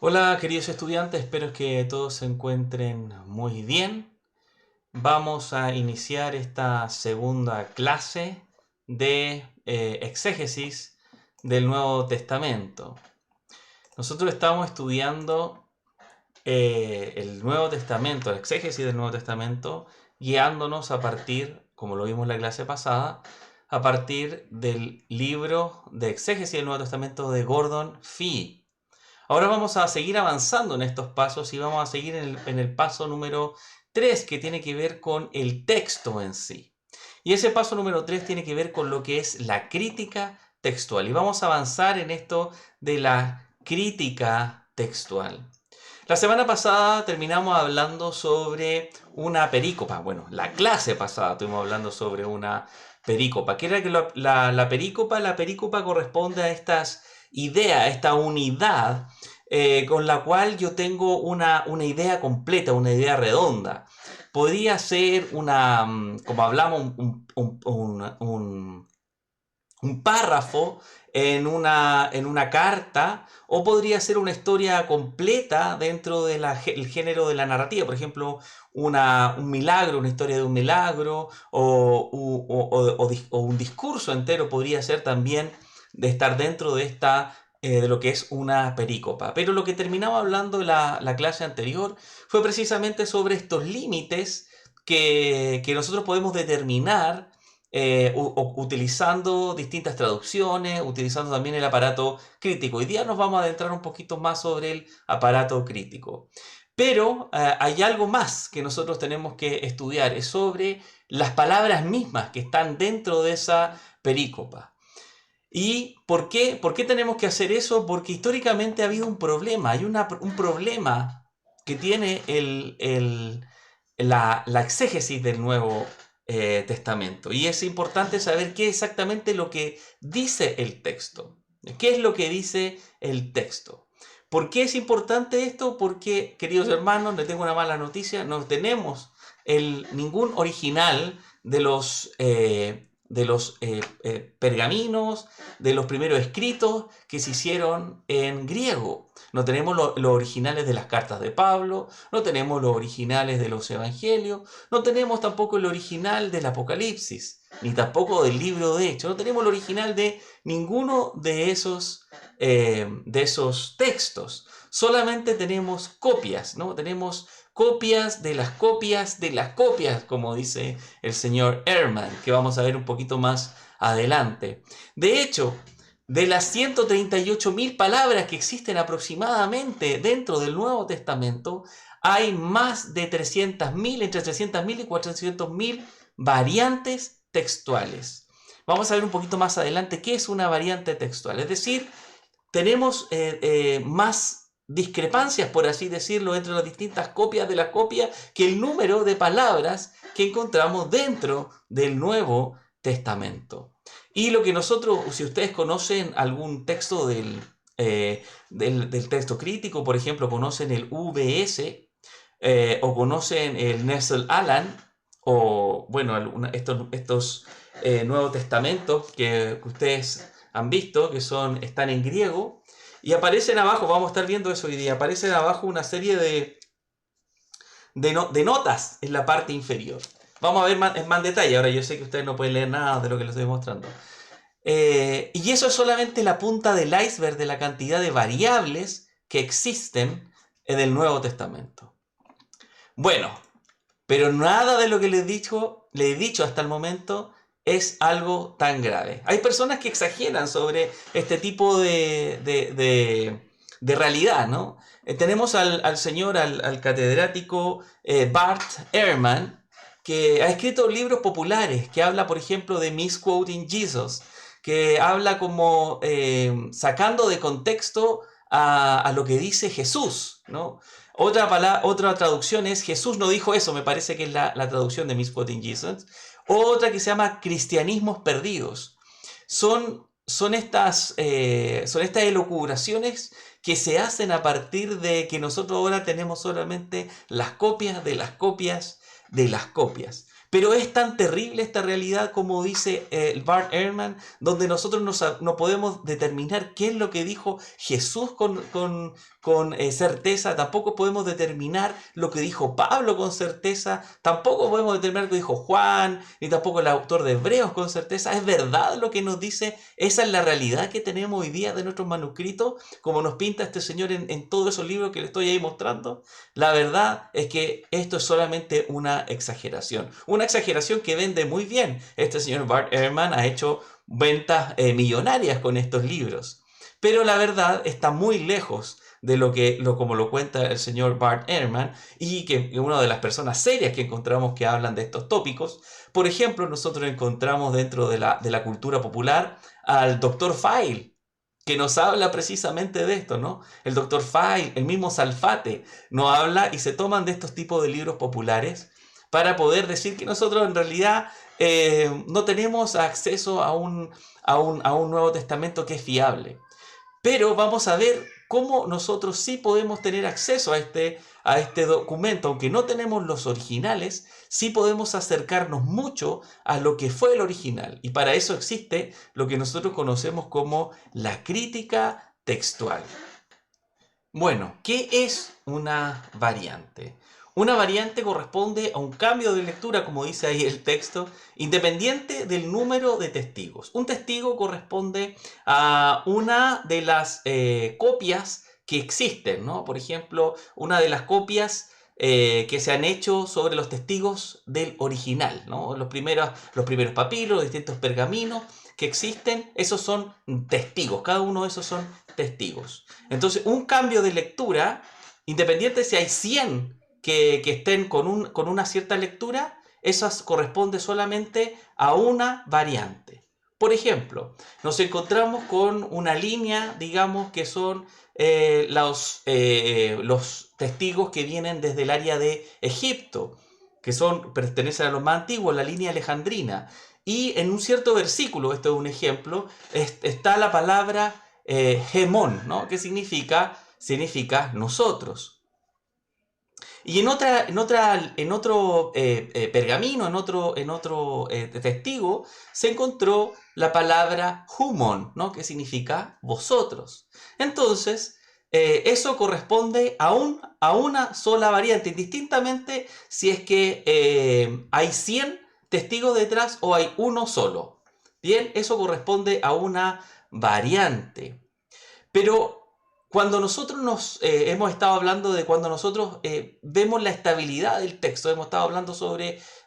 Hola queridos estudiantes, espero que todos se encuentren muy bien. Vamos a iniciar esta segunda clase de exégesis del Nuevo Testamento. Nosotros estamos estudiando el Nuevo Testamento, la exégesis del Nuevo Testamento, guiándonos a partir, como lo vimos en la clase pasada, a partir del libro de exégesis del Nuevo Testamento de Gordon Fee. Ahora vamos a seguir avanzando en estos pasos y vamos a seguir en el paso número 3 que tiene que ver con el texto en sí. Y ese paso número 3 tiene que ver con lo que es la crítica textual. Y vamos a avanzar en esto de la crítica textual. La semana pasada terminamos hablando sobre una perícopa. Bueno, la clase pasada estuvimos hablando sobre una perícopa. ¿Qué era que la perícopa? La perícopa corresponde a estas ideas, a esta unidad con la cual yo tengo una idea completa, una idea redonda. Podría ser como hablamos, un párrafo en una carta, o podría ser una historia completa dentro del género de la narrativa. Por ejemplo, un milagro, una historia de un milagro, o un discurso entero podría ser también de estar dentro de lo que es una perícopa. Pero lo que terminaba hablando la clase anterior fue precisamente sobre estos límites que nosotros podemos determinar utilizando distintas traducciones, utilizando también el aparato crítico. Hoy día nos vamos a adentrar un poquito más sobre el aparato crítico. Pero hay algo más que nosotros tenemos que estudiar, es sobre las palabras mismas que están dentro de esa perícopa. ¿Y por qué? ¿Por qué tenemos que hacer eso? Porque históricamente ha habido un problema, hay un problema que tiene la exégesis del Nuevo Testamento. Y es importante saber qué es exactamente lo que dice el texto. ¿Qué es lo que dice el texto? ¿Por qué es importante esto? Porque, queridos hermanos, les tengo una mala noticia, no tenemos ningún original de los pergaminos, de los primeros escritos que se hicieron en griego. No tenemos los originales de las cartas de Pablo, no tenemos los originales de los evangelios, no tenemos tampoco el original del Apocalipsis, ni tampoco del libro de Hechos, no tenemos el original de ninguno de esos textos. Solamente tenemos copias, ¿no? Tenemos copias de las copias de las copias, como dice el señor Ehrman, que vamos a ver un poquito más adelante. De hecho, de las 138.000 palabras que existen aproximadamente dentro del Nuevo Testamento, hay más de 300.000, entre 300.000 y 400.000 variantes textuales. Vamos a ver un poquito más adelante qué es una variante textual. Es decir, tenemos más discrepancias, por así decirlo, entre las distintas copias de la copia que el número de palabras que encontramos dentro del Nuevo Testamento. Y lo que nosotros, si ustedes conocen algún texto del texto crítico, por ejemplo, conocen el VS, o conocen el Nestle Aland, o bueno, estos Nuevos Testamentos que ustedes han visto, que están en griego, y aparecen abajo, vamos a estar viendo eso hoy día, aparecen abajo una serie de notas en la parte inferior. Vamos a ver en más detalle. Ahora yo sé que ustedes no pueden leer nada de lo que les estoy mostrando. Y eso es solamente la punta del iceberg de la cantidad de variables que existen en el Nuevo Testamento. Bueno, pero nada de lo que les he dicho hasta el momento es algo tan grave. Hay personas que exageran sobre este tipo de realidad, ¿no? Tenemos al catedrático Bart Ehrman, que ha escrito libros populares, que habla, por ejemplo, de Misquoting Jesus, que habla como sacando de contexto a lo que dice Jesús, ¿no? Otra traducción es Jesús no dijo eso, me parece que es la traducción de Misquoting Jesus. Otra que se llama Cristianismos perdidos. Son estas elucubraciones que se hacen a partir de que nosotros ahora tenemos solamente las copias de las copias de las copias. Pero es tan terrible esta realidad, como dice Bart Ehrman, donde nosotros no podemos determinar qué es lo que dijo Jesús con certeza, tampoco podemos determinar lo que dijo Pablo con certeza, tampoco podemos determinar lo que dijo Juan, ni tampoco el autor de Hebreos con certeza. ¿Es verdad lo que nos dice? ¿Esa es la realidad que tenemos hoy día de nuestros manuscritos, como nos pinta este señor en todos esos libros que le estoy ahí mostrando? La verdad es que esto es solamente una exageración que vende muy bien. Este señor Bart Ehrman ha hecho ventas millonarias con estos libros, pero la verdad está muy lejos de como lo cuenta el señor Bart Ehrman, y que una de las personas serias que encontramos que hablan de estos tópicos. Por ejemplo, nosotros encontramos dentro de la cultura popular al Dr. File, que nos habla precisamente de esto, ¿no? El Dr. File, el mismo Salfate, nos habla y se toman de estos tipos de libros populares para poder decir que nosotros en realidad no tenemos acceso a un Nuevo Testamento que es fiable. Pero vamos a ver cómo nosotros sí podemos tener acceso a este documento, aunque no tenemos los originales, sí podemos acercarnos mucho a lo que fue el original. Y para eso existe lo que nosotros conocemos como la crítica textual. Bueno, ¿qué es una variante? Una variante corresponde a un cambio de lectura, como dice ahí el texto, independiente del número de testigos. Un testigo corresponde a una de las copias que existen, ¿no? Por ejemplo, una de las copias que se han hecho sobre los testigos del original, ¿no? Los primeros papiros, los distintos pergaminos que existen, esos son testigos, cada uno de esos son testigos. Entonces, un cambio de lectura, independiente si hay 100 que estén con una cierta lectura, esas corresponde solamente a una variante. Por ejemplo, nos encontramos con una línea, digamos, que son los testigos que vienen desde el área de Egipto, que pertenecen a los más antiguos, la línea alejandrina. Y en un cierto versículo, esto es un ejemplo, está la palabra gemón, ¿no? Que significa nosotros. Y en otro pergamino, en otro testigo, se encontró la palabra humon, ¿no? Que significa vosotros. Entonces, eso corresponde a una sola variante, indistintamente si es que hay 100 testigos detrás o hay uno solo. Bien, eso corresponde a una variante. Pero cuando nosotros hemos estado hablando de cuando nosotros vemos la estabilidad del texto, hemos estado hablando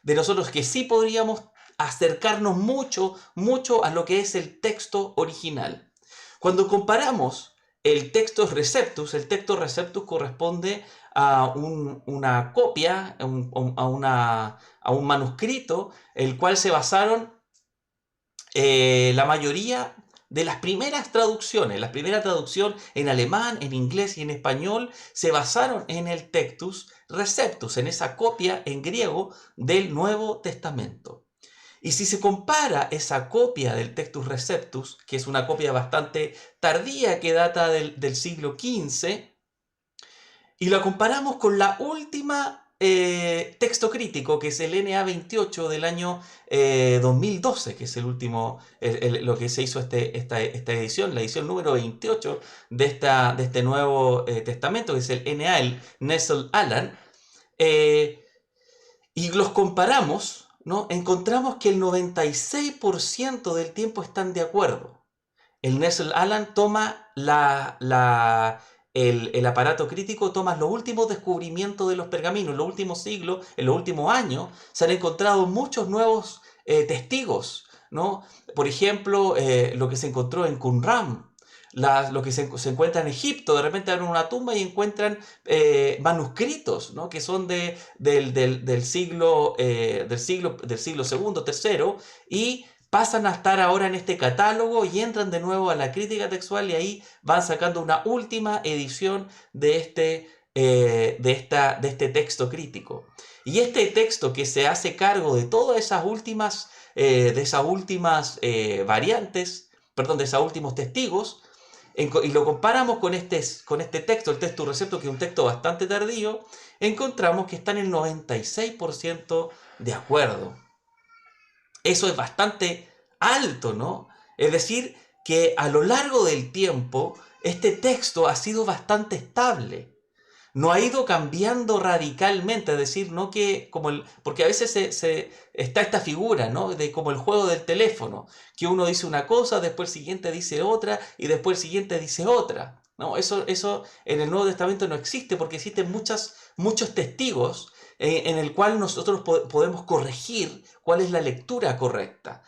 de nosotros que sí podríamos acercarnos mucho, mucho a lo que es el texto original. Cuando comparamos el texto receptus corresponde a una copia, a un manuscrito, el cual se basaron la mayoría de las primeras traducciones. La primera traducción en alemán, en inglés y en español se basaron en el Textus Receptus, en esa copia en griego del Nuevo Testamento. Y si se compara esa copia del Textus Receptus, que es una copia bastante tardía que data del siglo XV, y la comparamos con la última texto crítico, que es el NA28 del año 2012, que es el último, lo que se hizo esta edición, la edición número 28 de este Nuevo Testamento, que es el NA, el Nestle-Aland, y los comparamos, ¿no? Encontramos que el 96% del tiempo están de acuerdo. El Nestle-Aland toma el aparato crítico, toma los últimos descubrimientos de los pergaminos. En los últimos siglos, en los últimos años, se han encontrado muchos nuevos testigos, ¿no? Por ejemplo, lo que se encontró en Qumran, lo que se encuentra en Egipto. De repente abren una tumba y encuentran manuscritos, ¿no? Que son del siglo segundo, tercero, y pasan a estar ahora en este catálogo y entran de nuevo a la crítica textual, y ahí van sacando una última edición de este texto crítico. Y este texto, que se hace cargo de todas esas últimas variantes, perdón, de esos últimos testigos, y lo comparamos con este texto, el Textus Receptus, que es un texto bastante tardío, encontramos que está en el 96% de acuerdo. Eso es bastante alto, ¿no? Es decir, que a lo largo del tiempo, este texto ha sido bastante estable. No ha ido cambiando radicalmente, es decir, no que como porque a veces está esta figura, ¿no? De como el juego del teléfono, que uno dice una cosa, después el siguiente dice otra y después el siguiente dice otra. No, eso en el Nuevo Testamento no existe porque existen muchos testigos en el cual nosotros podemos corregir cuál es la lectura correcta.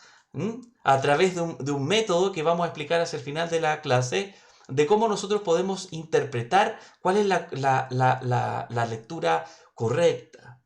A través de un método que vamos a explicar hacia el final de la clase, de cómo nosotros podemos interpretar cuál es la lectura correcta.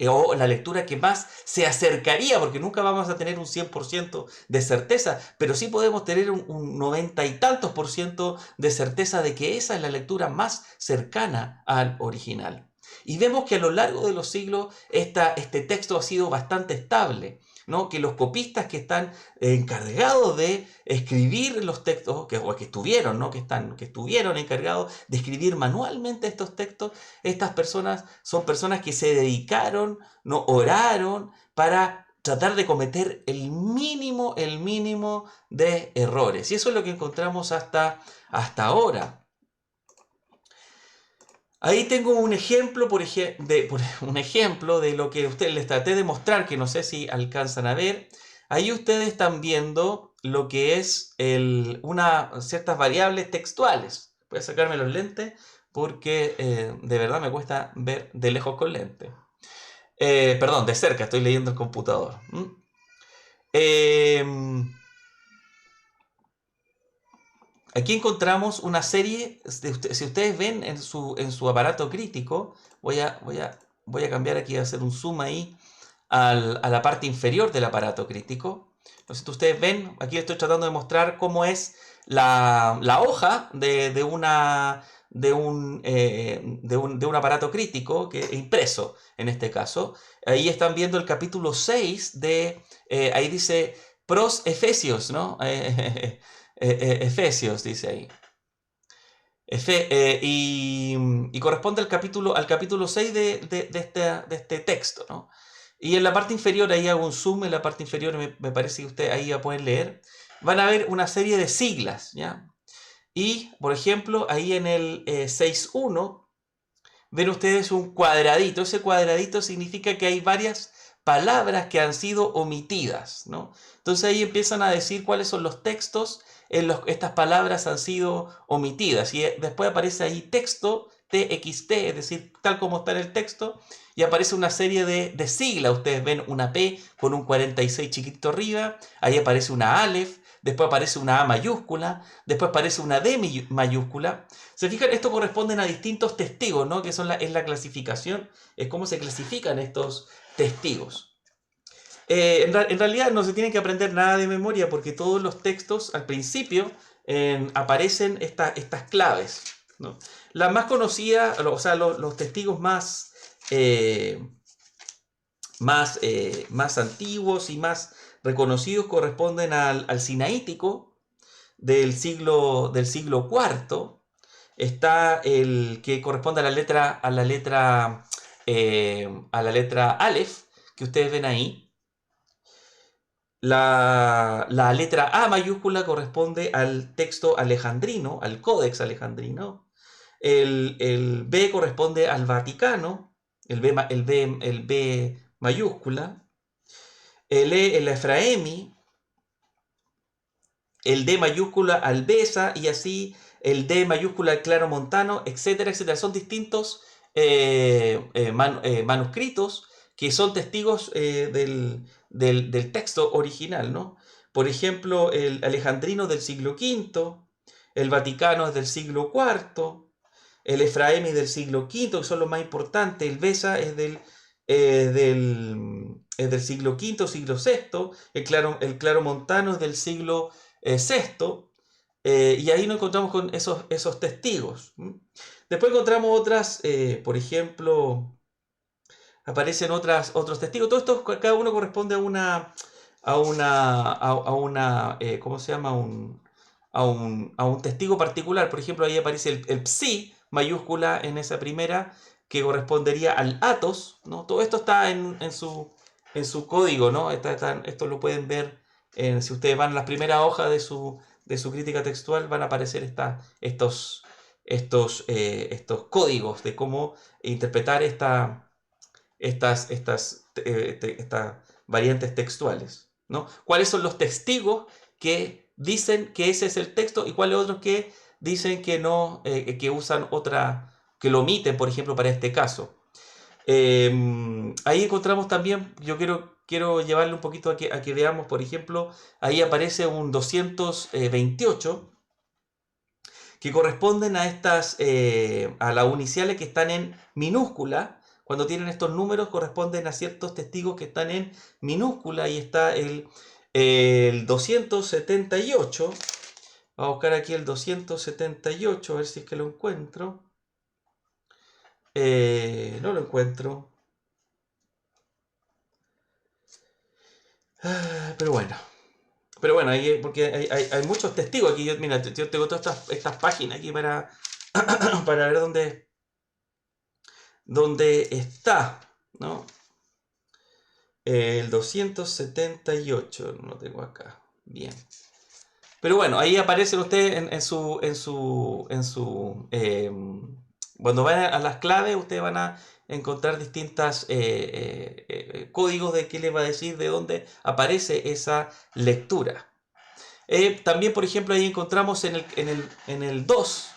O la lectura que más se acercaría, porque nunca vamos a tener un 100% de certeza, pero sí podemos tener un 90 y tantos por ciento de certeza de que esa es la lectura más cercana al original. Y vemos que a lo largo de los siglos este texto ha sido bastante estable, ¿no? Que los copistas que están encargados de escribir los textos, o que estuvieron, ¿no? que estuvieron encargados de escribir manualmente estos textos, estas personas son personas que se dedicaron, ¿no? Oraron para tratar de cometer el mínimo de errores. Y eso es lo que encontramos hasta ahora. Ahí tengo un ejemplo, un ejemplo de lo que ustedes les traté de mostrar, que no sé si alcanzan a ver. Ahí ustedes están viendo lo que es ciertas variables textuales. Voy a sacarme los lentes porque de verdad me cuesta ver de lejos con lentes. Perdón, de cerca, estoy leyendo el computador. Aquí encontramos una serie, si ustedes ven en su aparato crítico, voy a cambiar aquí, a hacer un zoom ahí a la parte inferior del aparato crítico. Entonces ustedes ven, aquí estoy tratando de mostrar cómo es la hoja de un aparato crítico impreso, en este caso. Ahí están viendo el capítulo 6 ahí dice Pros Efesios, ¿no? Efesios dice ahí. Y corresponde al capítulo 6 de este texto, ¿no? Y en la parte inferior, ahí hago un zoom, en la parte inferior me parece que ustedes ahí ya pueden leer, van a ver una serie de siglas, ¿ya? Y, por ejemplo, ahí en el 6.1, ven ustedes un cuadradito. Ese cuadradito significa que hay varias palabras que han sido omitidas, ¿no? Entonces ahí empiezan a decir cuáles son los textos en los que estas palabras han sido omitidas. Y después aparece ahí texto, TXT, es decir, tal como está en el texto, y aparece una serie de siglas. Ustedes ven una P con un 46 chiquitito arriba, ahí aparece una Aleph, después aparece una A mayúscula, después aparece una D mayúscula. Se fijan, esto corresponden a distintos testigos, ¿no? Que es la clasificación, es cómo se clasifican estos testigos. En realidad no se tienen que aprender nada de memoria porque todos los textos al principio aparecen estas claves, ¿no? La más conocida, o sea, los testigos más antiguos y más reconocidos corresponden al sinaítico del siglo IV. Está el que corresponde a la letra Aleph, que ustedes ven ahí. La letra A mayúscula corresponde al texto alejandrino, al Códex alejandrino. El B corresponde al Vaticano, el B mayúscula. El E, el Efraemi. El D mayúscula al Besa y así el D mayúscula al Claromontano, etcétera, etcétera. Son distintos manuscritos que son testigos del texto original, ¿no? Por ejemplo, el alejandrino del siglo V, el Vaticano es del siglo IV, el Efraemi del siglo V, que son los más importantes, el Besa es del siglo V, siglo VI, el Claromontano es del siglo VI, y ahí nos encontramos con esos testigos. Después encontramos otras, por ejemplo, aparecen otros testigos. Todo esto, cada uno corresponde ¿cómo se llama? A un testigo particular. Por ejemplo, ahí aparece el psi mayúscula en esa primera, que correspondería al atos, ¿no? Todo esto está en su código, ¿no? Esto lo pueden ver, si ustedes van a las primeras hojas de su crítica textual, van a aparecer estos códigos de cómo interpretar estas variantes textuales, ¿no? ¿Cuáles son los testigos que dicen que ese es el texto y cuáles otros que dicen que no, que usan otra, que lo omiten, por ejemplo, para este caso? Ahí encontramos también, yo quiero llevarle un poquito a que veamos, por ejemplo, ahí aparece un 228 que corresponden a las iniciales que están en minúscula. Cuando tienen estos números corresponden a ciertos testigos que están en minúscula y está el 278. Vamos a buscar aquí el 278, a ver si es que lo encuentro. No lo encuentro. Pero bueno. Pero bueno, porque hay muchos testigos aquí. Mira, yo tengo todas estas páginas aquí para, para ver dónde está, ¿no? El 278 lo tengo acá. Bien. Pero bueno, ahí aparecen ustedes cuando vayan a las claves, ustedes van a encontrar distintas códigos de qué les va a decir, de dónde aparece esa lectura. También, por ejemplo, ahí encontramos en el 2,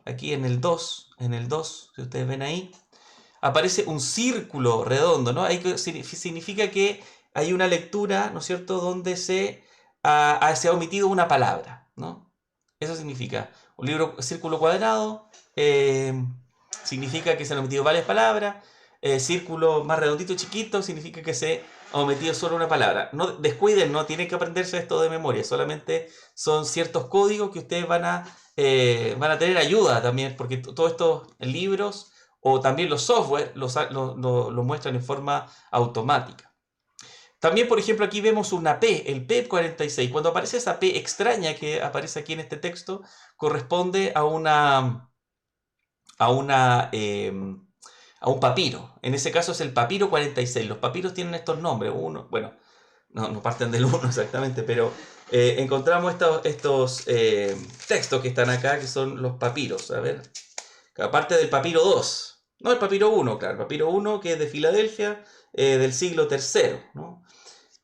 aquí en el 2, si ustedes ven ahí, aparece un círculo redondo, ¿no? Ahí significa que hay una lectura, ¿no es cierto?, donde se ha omitido una palabra, ¿no? Eso significa un círculo cuadrado, significa que se han omitido varias palabras, círculo más redondito y chiquito significa que se ha omitido solo una palabra. No descuiden, no tienen que aprenderse esto de memoria, solamente son ciertos códigos que ustedes van a tener ayuda también, porque todos estos libros o también los software lo muestran en forma automática. También, por ejemplo, aquí vemos una P, el P46. Cuando aparece esa P extraña que aparece aquí en este texto, corresponde a un papiro. En ese caso es el papiro 46. Los papiros tienen estos nombres. Bueno, no parten del 1 exactamente, pero encontramos estos textos que están acá, que son los papiros. A ver, aparte del papiro 2. No, el papiro 1, claro. El papiro 1, que es de Filadelfia, del siglo III, ¿no?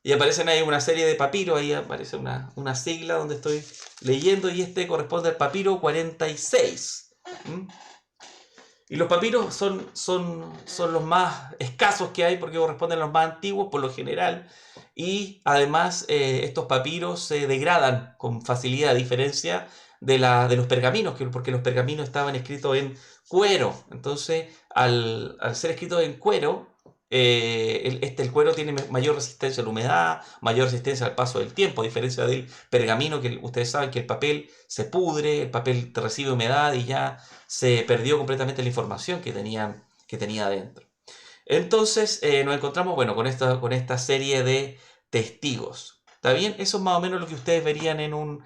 Y aparecen ahí una serie de papiros, ahí aparece una sigla donde estoy leyendo, y este corresponde al papiro 46. ¿Mm? Y los papiros son los más escasos que hay porque corresponden a los más antiguos por lo general. Y además estos papiros se degradan con facilidad, a diferencia de los pergaminos, porque los pergaminos estaban escritos en cuero. Entonces, al ser escritos en cuero, el cuero tiene mayor resistencia a la humedad, mayor resistencia al paso del tiempo, a diferencia del pergamino, que ustedes saben que el papel se pudre, el papel recibe humedad y ya se perdió completamente la información que tenía adentro. Entonces nos encontramos, bueno, con esta serie de testigos. ¿Está bien? Eso es más o menos lo que ustedes verían en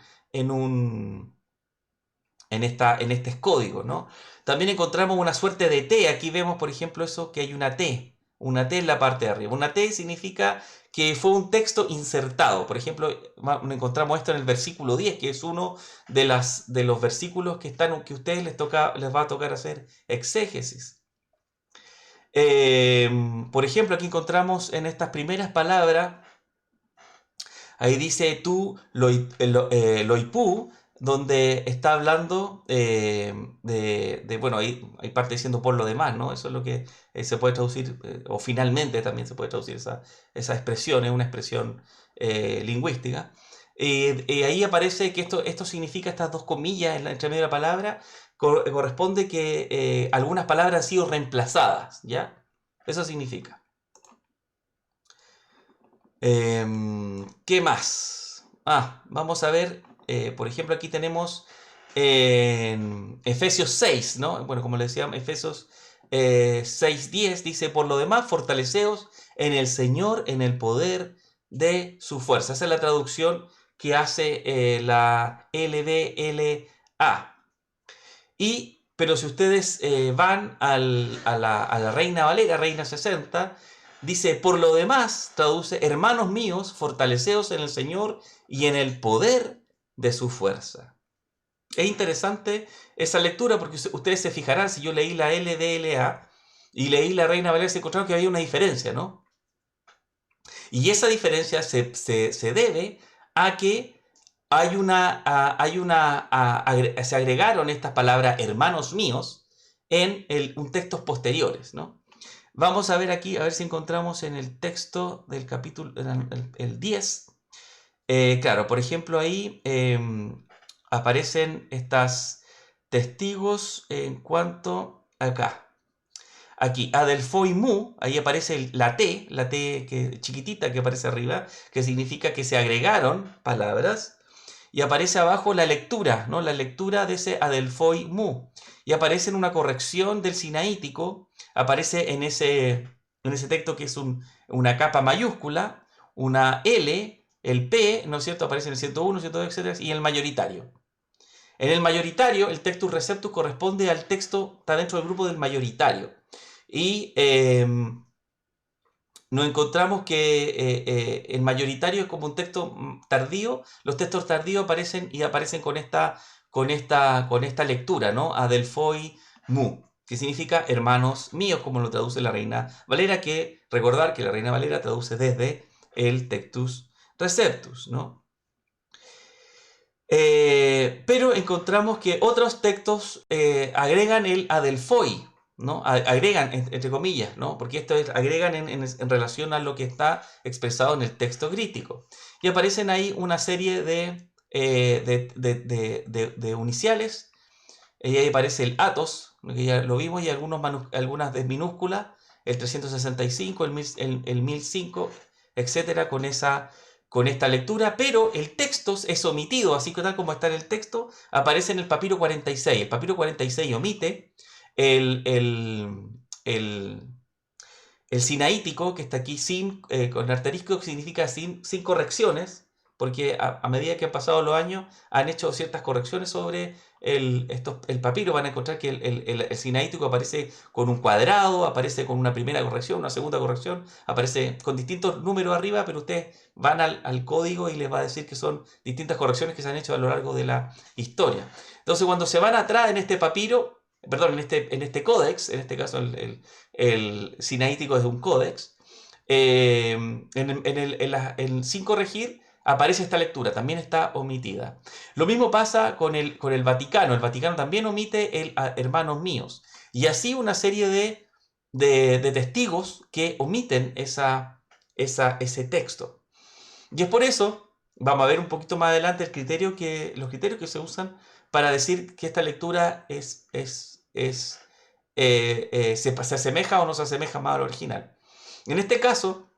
este código, ¿no? También encontramos una suerte de T. Aquí vemos, por ejemplo, eso, que hay una T en la parte de arriba. Una T significa que fue un texto insertado. Por ejemplo, encontramos esto en el versículo 10, que es uno de los versículos que a ustedes les va a tocar hacer exégesis. Por ejemplo, aquí encontramos en estas primeras palabras, ahí dice tú, loipú, donde está hablando bueno, hay parte diciendo por lo demás, ¿no? Eso es lo que se puede traducir, o finalmente también se puede traducir esa expresión, es una expresión lingüística. Ahí aparece que esto significa, estas dos comillas entre medio de la palabra, corresponde que algunas palabras han sido reemplazadas, ¿ya? Eso significa. ¿Qué más? Vamos a ver, por ejemplo, aquí tenemos en Efesios 6, ¿no? Bueno, como le decía, Efesios 6:10 dice, por lo demás, fortaleceos en el Señor, en el poder de su fuerza. Esa es la traducción que hace la LBLA. Y pero si ustedes van a la Reina Valera, Reina 60, dice, por lo demás, traduce, hermanos míos, fortaleceos en el Señor y en el poder de su fuerza. Es interesante esa lectura porque ustedes se fijarán, si yo leí la LDLA y leí la Reina Valera, se encontraron que había una diferencia, ¿no? Y esa diferencia se debe a que se agregaron estas palabras hermanos míos en un textos posteriores, ¿no? Vamos a ver aquí, a ver si encontramos en el texto del capítulo, el 10. Claro, por ejemplo, ahí aparecen estas testigos en cuanto acá. Aquí, Adelphoi Mu, ahí aparece la T chiquitita que aparece arriba, que significa que se agregaron palabras, y aparece abajo la lectura, ¿no? La lectura de ese Adelphoi Mu, y aparece en una corrección del sinaítico, aparece en ese texto que es una capa mayúscula, una L, el P, ¿no es cierto? Aparece en el 101, 102, etc., y el mayoritario. En el mayoritario, el textus receptus corresponde al texto, está dentro del grupo del mayoritario. Y nos encontramos que el mayoritario es como un texto tardío. Los textos tardíos aparecen con esta lectura, ¿no? Adelphoi Mu, que significa hermanos míos, como lo traduce la Reina Valera, que recordar que la Reina Valera traduce desde el textus receptus, ¿no? Pero encontramos que otros textos agregan el Adelphoi, ¿no? Agregan, entre comillas, ¿no? Porque esto agregan en relación a lo que está expresado en el texto crítico. Y aparecen ahí una serie de uniciales. Y ahí aparece el atos, que ya lo vimos, y algunas de minúsculas, el 365, el 1005, etcétera, con esta lectura, pero el texto es omitido, así que tal como está en el texto, aparece en el papiro 46. El papiro 46 omite el sinaítico, que está aquí con asterisco, que significa sin correcciones, porque a medida que han pasado los años han hecho ciertas correcciones sobre el papiro. Van a encontrar que el sinaítico aparece con un cuadrado, aparece con una primera corrección, una segunda corrección, aparece con distintos números arriba, pero ustedes van al código y les va a decir que son distintas correcciones que se han hecho a lo largo de la historia. Entonces, cuando se van atrás en este papiro, perdón, en este códex, en este caso el sinaítico es un códex, sin corregir aparece esta lectura, también está omitida. Lo mismo pasa con el Vaticano. El Vaticano también omite el hermanos míos. Y así una serie de testigos que omiten ese texto. Y es por eso, vamos a ver un poquito más adelante los criterios que se usan para decir que esta lectura se asemeja o no se asemeja más al original. En este caso,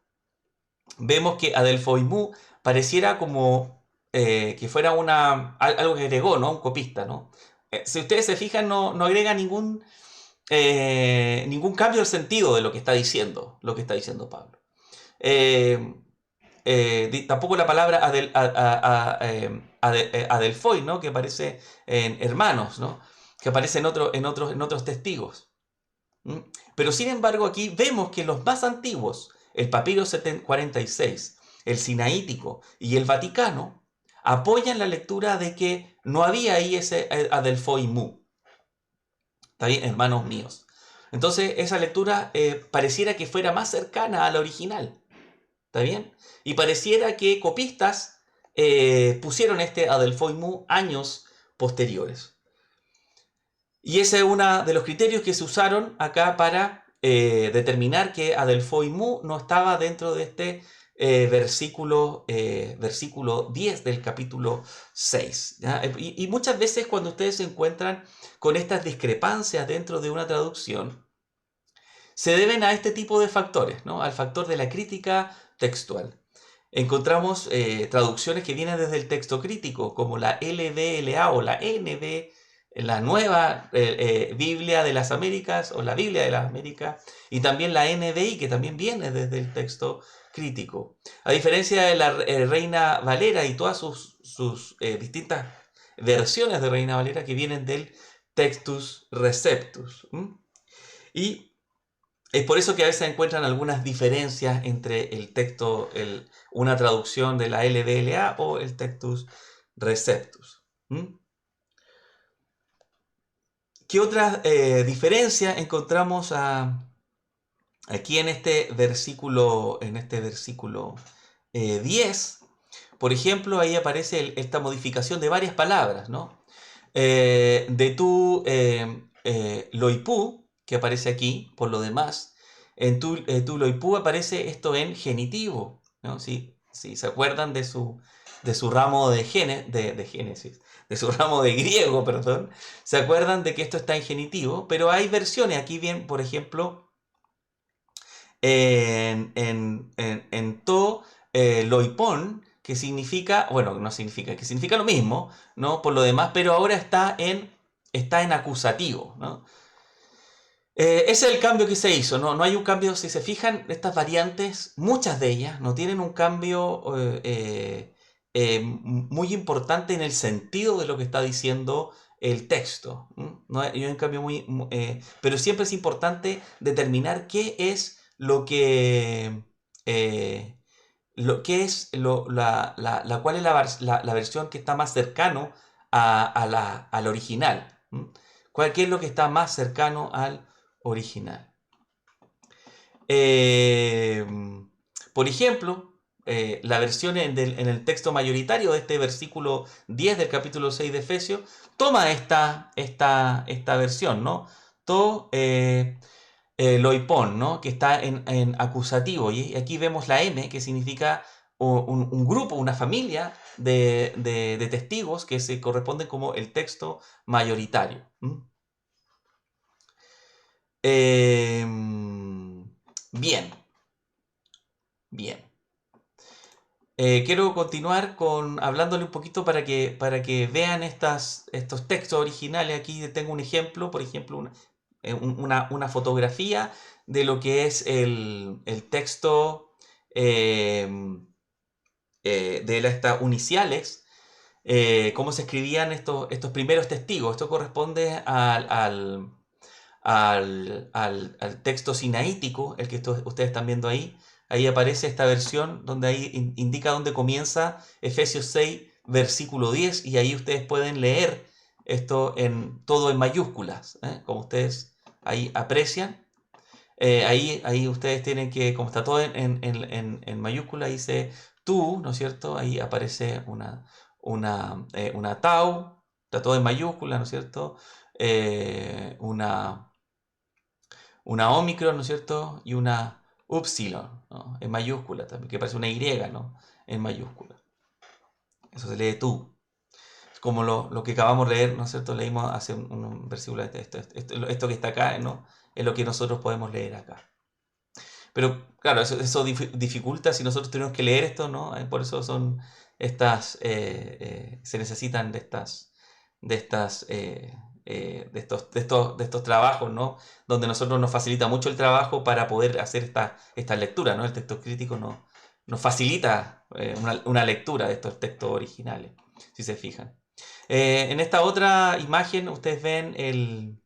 vemos que Adelphoi Mu pareciera como que fuera algo que agregó, ¿no? Un copista, ¿no? Si ustedes se fijan, no agrega ningún cambio al sentido de lo que está diciendo Pablo. Tampoco la palabra Adelphoi, ¿no? Que aparece en hermanos, ¿no? Que aparece en otros testigos. ¿Mm? Pero sin embargo aquí vemos que los más antiguos, el papiro 46, el sinaítico y el Vaticano, apoyan la lectura de que no había ahí ese Adelphoi Mu. ¿Está bien? Hermanos míos. Entonces esa lectura pareciera que fuera más cercana a la original. ¿Está bien? Y pareciera que copistas pusieron este Adelphoi Mu años posteriores. Y ese es uno de los criterios que se usaron acá para determinar que Adelphoi Mu no estaba dentro de este versículo 10 del capítulo 6. ¿Ya? Y muchas veces cuando ustedes se encuentran con estas discrepancias dentro de una traducción, se deben a este tipo de factores, ¿no? Al factor de la crítica textual. Encontramos traducciones que vienen desde el texto crítico, como la LDLA o la NB, la nueva Biblia de las Américas o la Biblia de las Américas, y también la NBI, que también viene desde el texto crítico. A diferencia de la Reina Valera y todas sus distintas versiones de Reina Valera que vienen del Textus Receptus. Y es por eso que a veces encuentran algunas diferencias entre el texto, una traducción de la LDLA o el Textus Receptus. ¿Qué otras diferencias encontramos aquí en este versículo 10? Por ejemplo, ahí aparece esta modificación de varias palabras, ¿no? De tu loipú, que aparece aquí, por lo demás, en tu loipú aparece esto en genitivo, ¿no? Si se acuerdan de su ramo de Génesis, de su ramo de griego, perdón, se acuerdan de que esto está en genitivo, pero hay versiones, aquí bien, por ejemplo, en to loipón, que significa, bueno, no significa, que significa lo mismo, ¿no? Por lo demás, pero ahora está en acusativo, ¿no? Ese es el cambio que se hizo, ¿no? No hay un cambio, si se fijan, estas variantes, muchas de ellas no tienen un cambio muy importante en el sentido de lo que está diciendo el texto. No hay un cambio pero siempre es importante determinar qué es lo que cuál es la versión que está más cercano al original. ¿Qué es lo que está más cercano al original? Por ejemplo, la versión en el texto mayoritario de este versículo 10 del capítulo 6 de Efesios toma esta versión, ¿no? To loipón, ¿no? Que está en acusativo. Y aquí vemos la M, que significa un grupo, una familia de testigos que se corresponden como el texto mayoritario. Bien. Quiero continuar hablándole un poquito para que vean estos textos originales. Aquí tengo un ejemplo, por ejemplo, una fotografía de lo que es el texto de estas uniciales, cómo se escribían estos primeros testigos. Esto corresponde al texto sinaítico, el que ustedes están viendo ahí. Ahí aparece esta versión donde ahí indica dónde comienza Efesios 6, versículo 10, y ahí ustedes pueden leer esto todo en mayúsculas, como ustedes ahí aprecian. Ahí ustedes tienen que, como está todo en mayúscula, dice tú, ¿no es cierto? Ahí aparece una tau, está todo en mayúscula, ¿no es cierto? Una Omicron, ¿no es cierto? Y una Upsilon, ¿no? En mayúscula también, que parece una Y, ¿no? En mayúscula. Eso se lee tú. Es como lo que acabamos de leer, ¿no es cierto? Leímos hace un versículo de esto que está acá, ¿no? Es lo que nosotros podemos leer acá. Pero claro, eso dificulta si nosotros tenemos que leer esto, ¿no? Por eso son se necesitan de estos trabajos, ¿no? Donde nosotros nos facilita mucho el trabajo para poder hacer esta lectura, ¿no? El texto crítico nos facilita una lectura de estos textos originales, si se fijan. En esta otra imagen ustedes ven el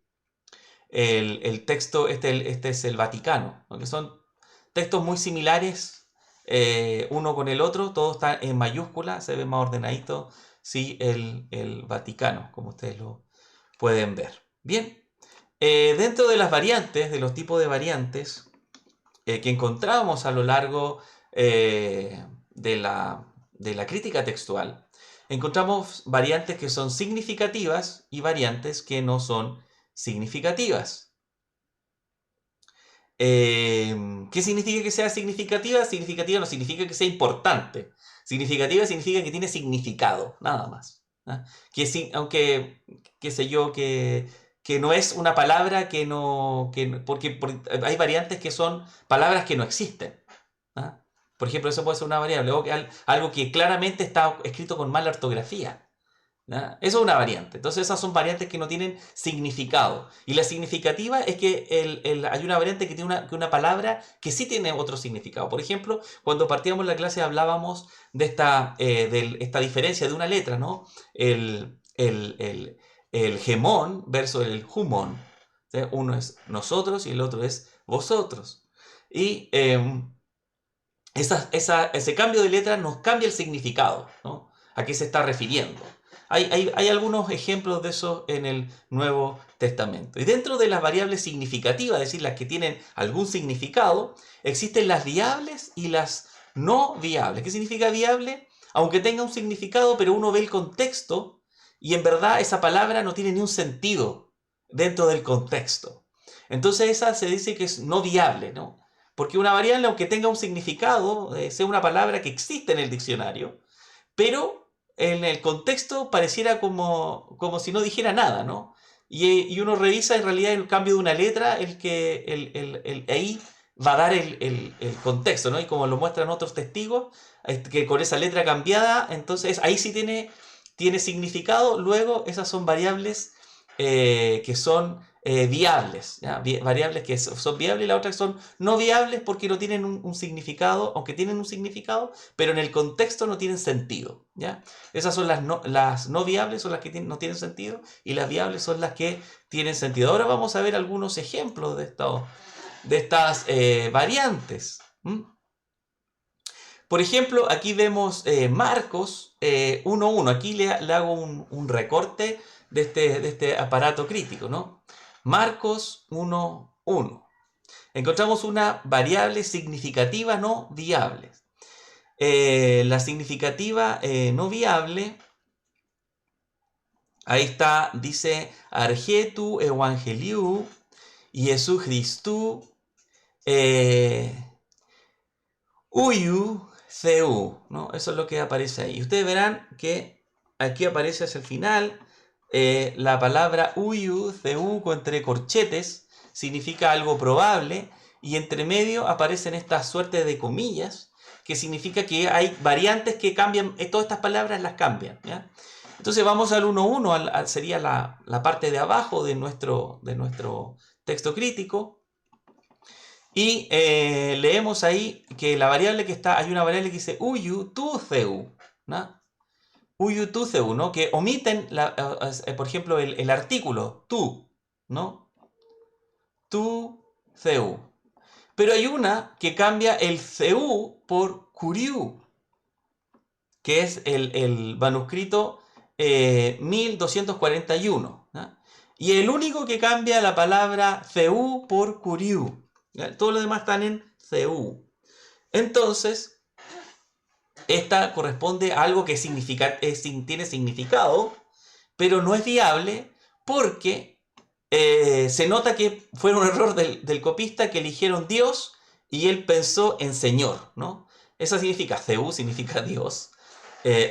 texto, este es el Vaticano, ¿no? Que son textos muy similares uno con el otro, todo está en mayúscula, se ve más ordenadito, sí, el Vaticano, como ustedes lo pueden ver. Bien, dentro de las variantes, de los tipos de variantes que encontramos a lo largo de la crítica textual, encontramos variantes que son significativas y variantes que no son significativas. ¿Qué significa que sea significativa? Significativa no significa que sea importante. Significativa significa que tiene significado, nada más. Aunque, qué sé yo, que no es una palabra porque hay variantes que son palabras que no existen. Por ejemplo, eso puede ser una variable, o algo que claramente está escrito con mala ortografía. ¿Ya? Eso es una variante. Entonces esas son variantes que no tienen significado. Y la significativa es que hay una variante que tiene una palabra que sí tiene otro significado. Por ejemplo, cuando partíamos la clase hablábamos de esta diferencia de una letra, ¿no? el gemón versus el humón. ¿Sí? Uno es nosotros y el otro es vosotros. Y ese cambio de letra nos cambia el significado, ¿no? ¿A qué se está refiriendo? Hay algunos ejemplos de eso en el Nuevo Testamento. Y dentro de las variables significativas, es decir, las que tienen algún significado, existen las viables y las no viables. ¿Qué significa viable? Aunque tenga un significado, pero uno ve el contexto y en verdad esa palabra no tiene ni un sentido dentro del contexto. Entonces esa se dice que es no viable, ¿no? Porque una variable, aunque tenga un significado, sea una palabra que existe en el diccionario, pero en el contexto pareciera como si no dijera nada, ¿no? Y uno revisa en realidad el cambio de una letra, ahí va a dar el contexto, ¿no? Y como lo muestran otros testigos, que con esa letra cambiada, entonces ahí sí tiene significado. Luego esas son variables que son viables, ¿ya? Variables que son viables y las otras son no viables porque no tienen un significado, aunque tienen un significado, pero en el contexto no tienen sentido, ¿ya? Esas son las no viables, son las que no tienen sentido, y las viables son las que tienen sentido. Ahora vamos a ver algunos ejemplos de estas variantes. Por ejemplo, aquí vemos Marcos 1.1. Aquí le hago un recorte de este aparato crítico, ¿no? Marcos 1.1. Encontramos una variable significativa no viable. La significativa no viable, ahí está, dice Argetu Evangeliu, Jesús Christu, Uyu CU, ¿no? Eso es lo que aparece ahí. Ustedes verán que aquí aparece hacia el final la palabra Uyu CU entre corchetes, significa algo probable, y entre medio aparecen estas suertes de comillas, que significa que hay variantes que cambian, todas estas palabras las cambian, ¿ya? Entonces vamos al 1.1, sería la parte de abajo de nuestro texto crítico. Y leemos ahí que la variable que está, hay una variable que dice uyu tu ceu, ¿no? Uyu tu ceu, ¿no? Que omiten, por ejemplo, el artículo tu, ¿no? Tu ceu. Pero hay una que cambia el ceu por curiu, que es el manuscrito 1241, ¿no? Y el único que cambia la palabra ceu por curiu. Todos los demás están en CU. Entonces, esta corresponde a algo que tiene significado, pero no es viable porque se nota que fue un error del copista, que eligieron Dios y él pensó en Señor, ¿no? Eso significa, CU significa Dios,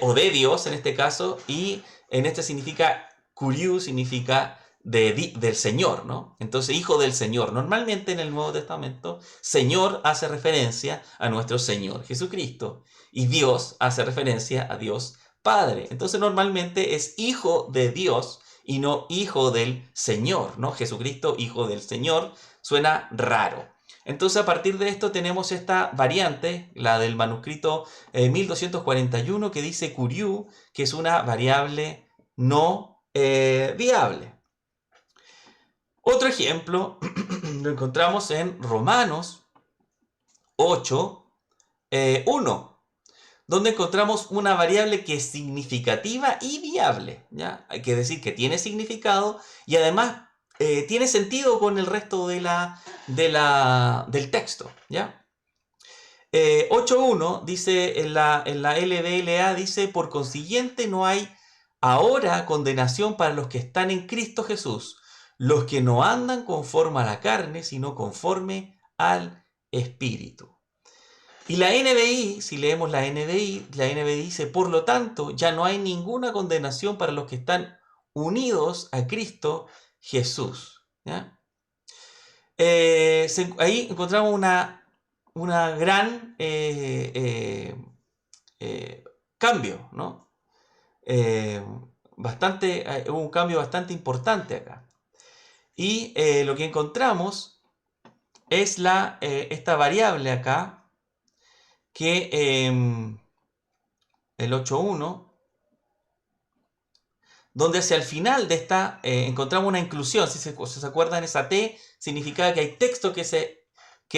o de Dios en este caso, y en este significa, Kuriu significa del Señor, ¿no? Entonces, hijo del Señor. Normalmente en el Nuevo Testamento, Señor hace referencia a nuestro Señor Jesucristo, y Dios hace referencia a Dios Padre. Entonces, normalmente es hijo de Dios y no hijo del Señor, ¿no? Jesucristo, hijo del Señor, suena raro. Entonces, a partir de esto tenemos esta variante, la del manuscrito 1241, que dice Kuriu, que es una variable no viable. Otro ejemplo lo encontramos en Romanos 8.1, donde encontramos una variable que es significativa y viable, ¿ya? Hay que decir que tiene significado y además tiene sentido con el resto del texto, ¿ya? 8.1 dice en la LBLA, dice: por consiguiente no hay ahora condenación para los que están en Cristo Jesús, los que no andan conforme a la carne, sino conforme al Espíritu. Y la NBI, si leemos la NBI dice: por lo tanto, ya no hay ninguna condenación para los que están unidos a Cristo Jesús, ¿ya? Ahí encontramos una gran cambio, ¿no? Hubo un cambio bastante importante acá. Y lo que encontramos es esta variable acá, que el 8.1 donde hacia el final de esta encontramos una inclusión. Si se acuerdan, esa T significaba que hay texto que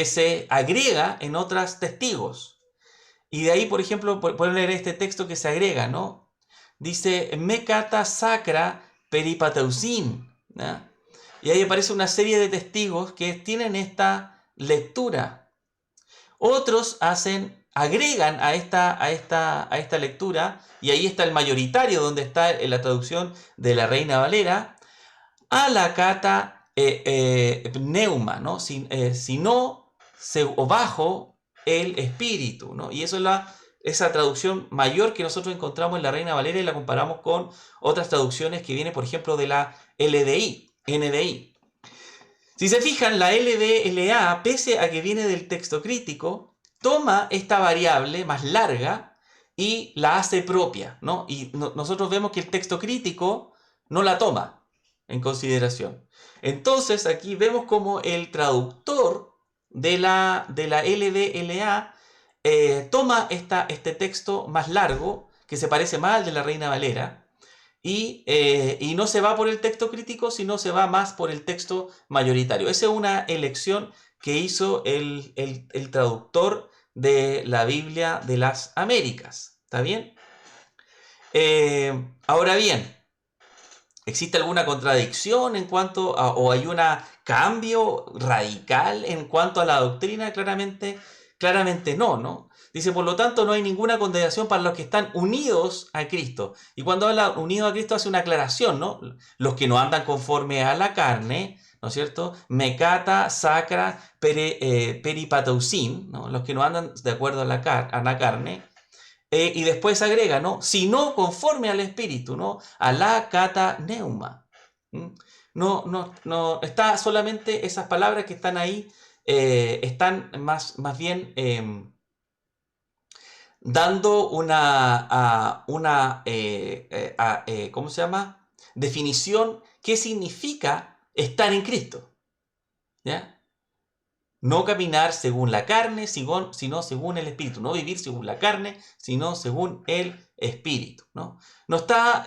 se agrega en otros testigos. Y de ahí, por ejemplo, pueden leer este texto que se agrega, ¿no? Dice, me kata sacra peripateusin, ¿no? Y ahí aparece una serie de testigos que tienen esta lectura. Otros agregan a esta lectura, y ahí está el mayoritario, donde está en la traducción de la Reina Valera, a la kata pneuma, ¿no? Sino o bajo el espíritu, ¿no? Y eso es esa traducción mayor que nosotros encontramos en la Reina Valera y la comparamos con otras traducciones que vienen, por ejemplo, de la NDI. Si se fijan, la LDLA, pese a que viene del texto crítico, toma esta variable más larga y la hace propia, ¿no? Y nosotros vemos que el texto crítico no la toma en consideración. Entonces aquí vemos como el traductor de la LDLA toma este texto más largo, que se parece más al de la Reina Valera, y no se va por el texto crítico, sino se va más por el texto mayoritario. Esa es una elección que hizo el traductor de la Biblia de las Américas. ¿Está bien? Ahora bien, ¿existe alguna contradicción en cuanto o hay un cambio radical en cuanto a la doctrina? Claramente no, ¿no? Dice, por lo tanto, no hay ninguna condenación para los que están unidos a Cristo. Y cuando habla unidos a Cristo hace una aclaración, ¿no? Los que no andan conforme a la carne, ¿no es cierto? Mecata, sacra, peripateusin, ¿no? Los que no andan de acuerdo a la carne. Y después agrega, ¿no? Sino conforme al espíritu, ¿no? A la kata neuma. No, está solamente esas palabras que están ahí, están más bien dando ¿cómo se llama? Definición. ¿Qué significa estar en Cristo? ¿Ya? No caminar según la carne, sino según el espíritu. No vivir según la carne, sino según el espíritu. No está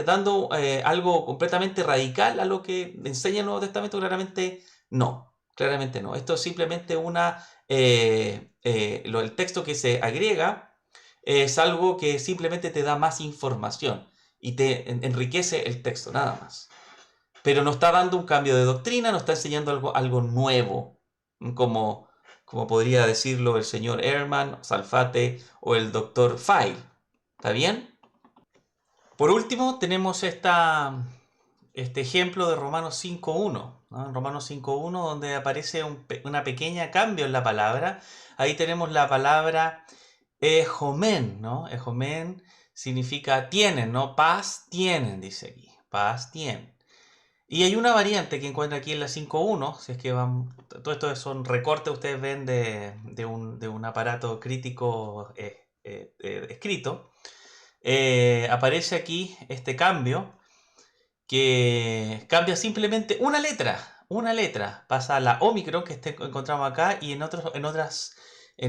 dando algo completamente radical a lo que enseña el Nuevo Testamento. Claramente no. Esto es simplemente el texto que se agrega es algo que simplemente te da más información y te enriquece el texto, nada más. Pero no está dando un cambio de doctrina, no está enseñando algo nuevo, como podría decirlo el señor Ehrman, Salfate o el doctor File. ¿Está bien? Por último, tenemos este ejemplo de Romanos 5.1, ¿no? En Romanos 5.1, donde aparece una pequeña cambio en la palabra. Ahí tenemos la palabra ejomen, ¿no? Ejomen significa tienen, ¿no? Paz tienen, dice aquí. Paz tienen. Y hay una variante que encuentra aquí en la 5.1, si es que todo esto son recortes, ustedes ven de un aparato crítico escrito. Aparece aquí este cambio, que cambia simplemente una letra, pasa a la Omicron que encontramos acá, y en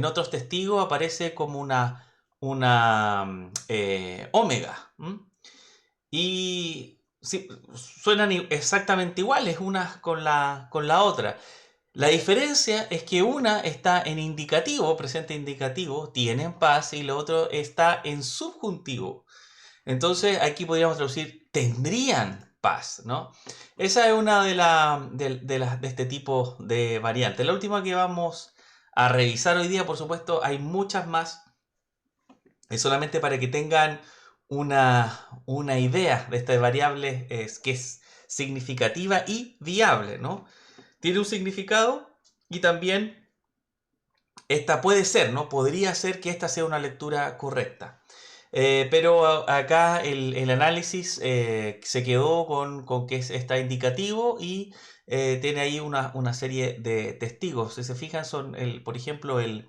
otros testigos aparece como una Omega. Y sí, suenan exactamente iguales una con la otra. La diferencia es que una está en indicativo, presente indicativo, tienen paz, y la otra está en subjuntivo. Entonces aquí podríamos traducir tendrían paz, ¿no? Esa es una de este tipo de variantes. La última que vamos a revisar hoy día, por supuesto, hay muchas más. Es solamente para que tengan una idea de esta variable que es significativa y viable, ¿no? Tiene un significado y también esta puede ser, ¿no? Podría ser que esta sea una lectura correcta. Pero acá el análisis se quedó con que está indicativo y tiene ahí una serie de testigos. Si se fijan, por ejemplo, ahí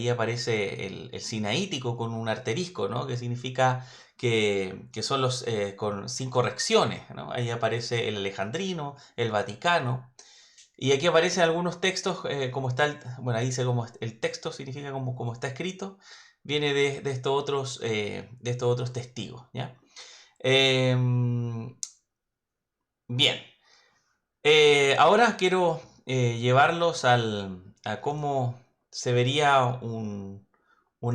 aparece el sinaítico con un asterisco, ¿no? Que significa que son los sin correcciones, ¿no? Ahí aparece el alejandrino, el vaticano. Y aquí aparecen algunos textos, como está bueno, ahí dice como el texto significa como está escrito. viene de estos otros testigos, ¿ya? Em, bien, ahora quiero llevarlos a cómo se vería un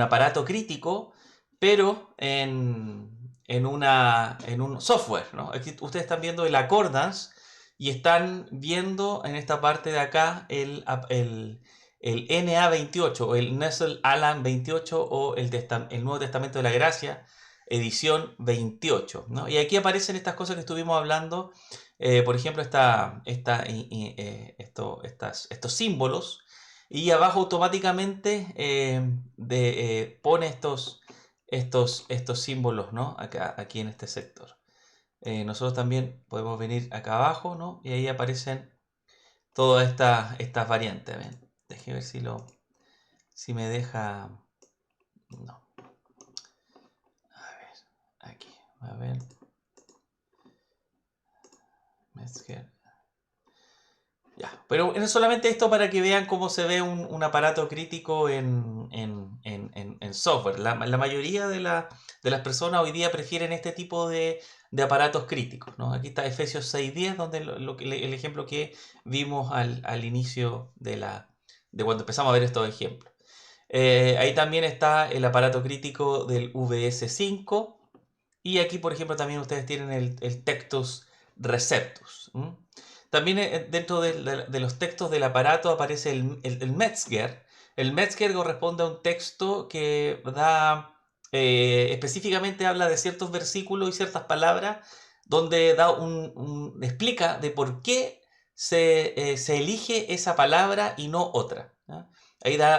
aparato crítico, pero en un software, ¿no? Aquí ustedes están viendo el Accordance y están viendo en esta parte de acá el NA28 o el Nestle Aland 28 o el Nuevo Testamento de la Gracia, edición 28, ¿no? Y aquí aparecen estas cosas que estuvimos hablando, por ejemplo, estos símbolos, y abajo automáticamente pone estos símbolos, ¿no? Aquí en este sector. Nosotros también podemos venir acá abajo, ¿no? Y ahí aparecen todas estas variantes. ¿Ven? Déjeme ver si me deja. No. A ver, aquí. A ver. Metzger. Ya, pero es solamente esto para que vean cómo se ve un aparato crítico en software. La mayoría de las personas hoy día prefieren este tipo de aparatos críticos, ¿no? Aquí está Efesios 6:10, donde el ejemplo que vimos al inicio de cuando empezamos a ver estos ejemplos. Ahí también está el aparato crítico del VS5. Y aquí, por ejemplo, también ustedes tienen el Textus Receptus. También dentro de los textos del aparato aparece el Metzger. El Metzger corresponde a un texto que específicamente habla de ciertos versículos y ciertas palabras, donde explica de por qué se elige esa palabra y no otra, ¿ya?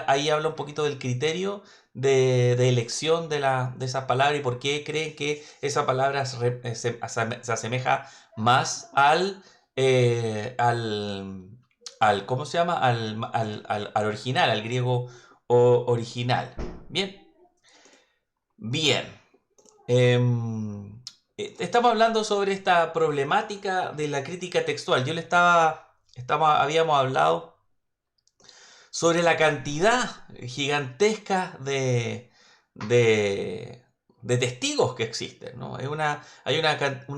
Ahí habla un poquito del criterio de elección de esa palabra y por qué creen que esa palabra se asemeja más ¿cómo se llama? Al original, al griego original. Bien, bien. Estamos hablando sobre esta problemática de la crítica textual. Habíamos hablado sobre la cantidad gigantesca de testigos que existen, ¿no? Hay una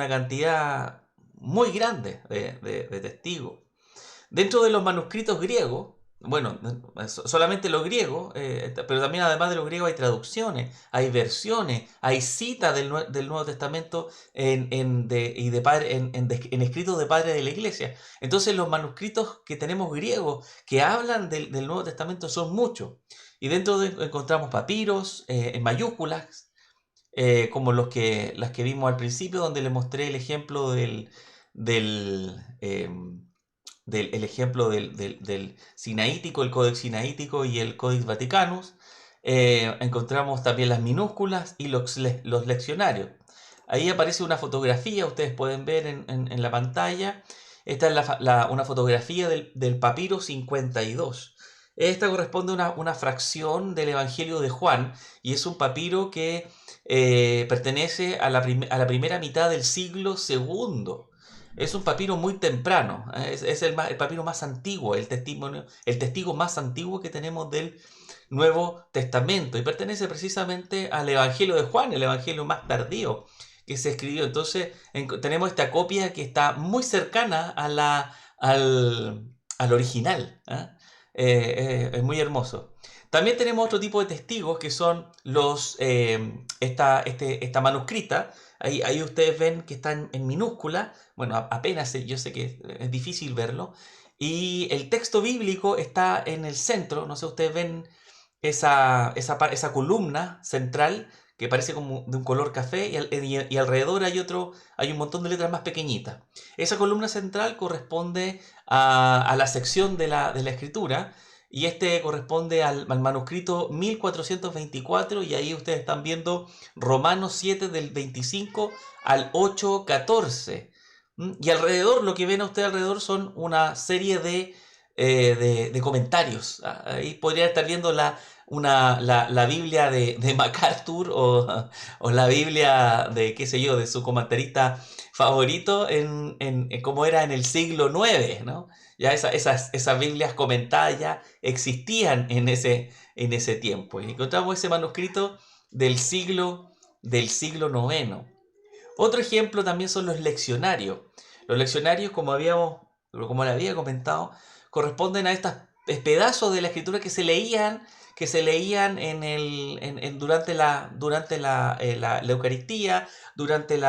cantidad muy grande de testigos. Dentro de los manuscritos griegos, bueno, solamente los griegos, pero también además de los griegos hay traducciones, hay versiones, hay citas del Nuevo Testamento en escritos de padres de la iglesia. Entonces los manuscritos que tenemos griegos que hablan del Nuevo Testamento son muchos. Y encontramos papiros en mayúsculas, como las que vimos al principio, donde les mostré el ejemplo del, em, el ejemplo del Sinaítico, el Codex Sinaítico y el Codex Vaticanus. Encontramos también las minúsculas y los leccionarios. Ahí aparece una fotografía, ustedes pueden ver en la pantalla. Esta es una fotografía del papiro 52. Esta corresponde a una fracción del Evangelio de Juan y es un papiro que pertenece a la primera mitad del siglo II. Es un papiro muy temprano, es el papiro más antiguo, el testigo más antiguo que tenemos del Nuevo Testamento y pertenece precisamente al Evangelio de Juan, el Evangelio más tardío que se escribió. Entonces tenemos esta copia que está muy cercana al original, ¿eh? Es muy hermoso. También tenemos otro tipo de testigos que son esta manuscrita. Ahí ustedes ven que están en minúscula. Bueno, apenas yo sé que es difícil verlo. Y el texto bíblico está en el centro. No sé, ustedes ven esa columna central que parece como de un color café y alrededor hay un montón de letras más pequeñitas. Esa columna central corresponde a la sección de la escritura y este corresponde al manuscrito 1424 y ahí ustedes están viendo Romanos 7 del 25 al 8:14. Y alrededor, lo que ven a ustedes alrededor son una serie de comentarios. Ahí podría estar viendo la Biblia de MacArthur o la Biblia de, qué sé yo, de su comentarista favorito en cómo era en el siglo IX, ¿no? Ya esas Biblias comentadas ya existían en ese tiempo. Y encontramos ese manuscrito del siglo IX. Otro ejemplo también son los leccionarios. Los leccionarios, como le había comentado, corresponden a estos pedazos de la escritura que se leían durante la Eucaristía, durante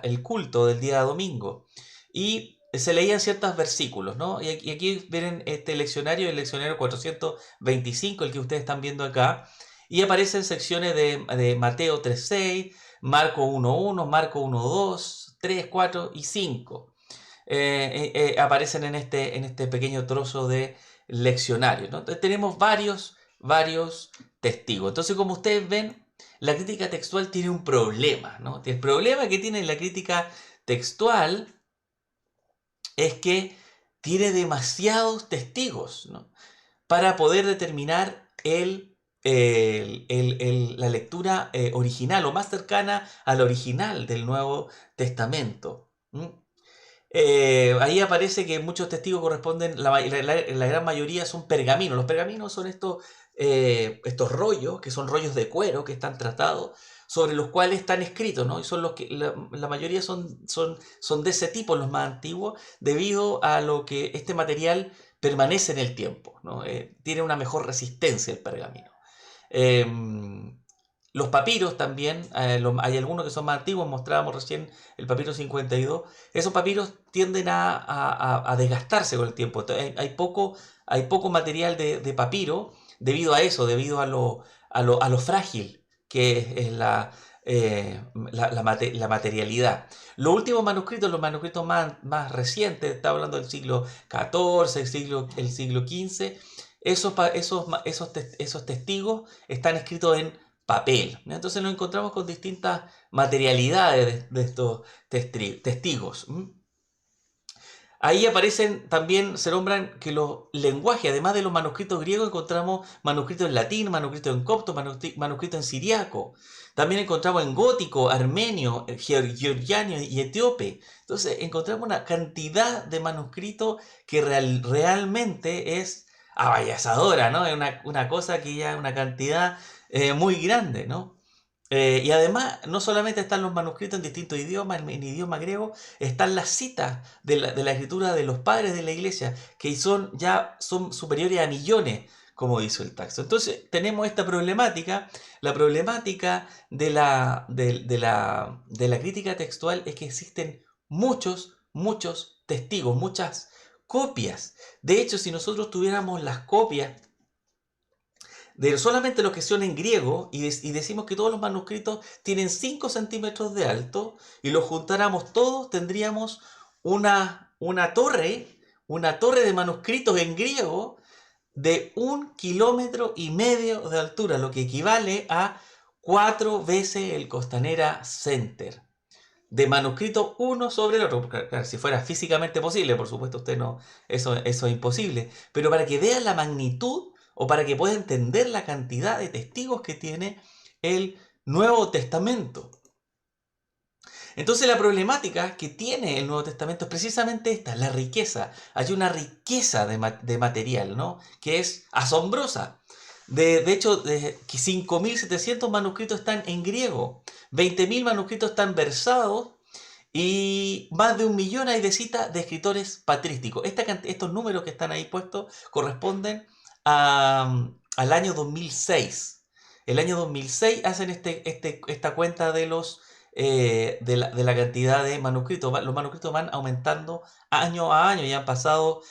el culto del día domingo. Y se leían ciertos versículos, ¿no? Y aquí vienen este leccionario, el leccionario 425, el que ustedes están viendo acá, y aparecen secciones de Mateo 3:6, Marco 1:1, Marco 1:2, 3, 4 y 5. Aparecen en este pequeño trozo de leccionario, ¿no? Entonces tenemos varios testigos. Entonces, como ustedes ven, la crítica textual tiene un problema, ¿no? El problema que tiene la crítica textual es que tiene demasiados testigos, ¿no? Para poder determinar la lectura original o más cercana a la original del Nuevo Testamento. Ahí aparece que muchos testigos corresponden, la gran mayoría son pergaminos. Los pergaminos son estos rollos, que son rollos de cuero que están tratados, sobre los cuales están escritos, ¿no? Y son los que la mayoría son de ese tipo, los más antiguos, debido a lo que este material permanece en el tiempo, ¿no? Tiene una mejor resistencia el pergamino. Los papiros también, hay algunos que son más antiguos, mostrábamos recién el papiro 52. Esos papiros tienden a desgastarse con el tiempo. Entonces, hay poco material de papiro debido a eso, debido a lo frágil que es la materialidad. Los últimos manuscritos, los manuscritos más recientes, está hablando del siglo XIV, el siglo XV, esos testigos están escritos en papel. Entonces nos encontramos con distintas materialidades de estos testigos. Ahí aparecen también, se nombran que los lenguajes, además de los manuscritos griegos, encontramos manuscritos en latín, manuscritos en copto, manuscritos en siriaco. También encontramos en gótico, armenio, georgiano y etíope. Entonces encontramos una cantidad de manuscritos que realmente es avasalladora, ¿no? Es una cosa que ya es una cantidad muy grande, ¿no? Y además, no solamente están los manuscritos en distintos idiomas, en idioma griego, están las citas de la escritura de los padres de la iglesia, que son superiores a millones, como dice el texto. Entonces, tenemos esta problemática. La problemática de la crítica textual es que existen muchos testigos, muchas copias. De hecho, si nosotros tuviéramos las copias de solamente los que son en griego y decimos que todos los manuscritos tienen 5 centímetros de alto y los juntáramos todos, tendríamos una torre de manuscritos en griego de 1,5 kilómetros de altura, lo que equivale a 4 veces el Costanera Center. De manuscrito uno sobre el otro, porque, claro, si fuera físicamente posible, por supuesto, eso es imposible, pero para que vean la magnitud o para que pueda entender la cantidad de testigos que tiene el Nuevo Testamento. Entonces la problemática que tiene el Nuevo Testamento es precisamente esta, la riqueza. Hay una riqueza de material, ¿no? Que es asombrosa. De hecho, 5.700 manuscritos están en griego, 20.000 manuscritos están versados y más de 1 millón hay de citas de escritores patrísticos. Estos números que están ahí puestos corresponden al año 2006. El año 2006 hacen esta cuenta de la cantidad de manuscritos. Los manuscritos van aumentando año a año y han pasado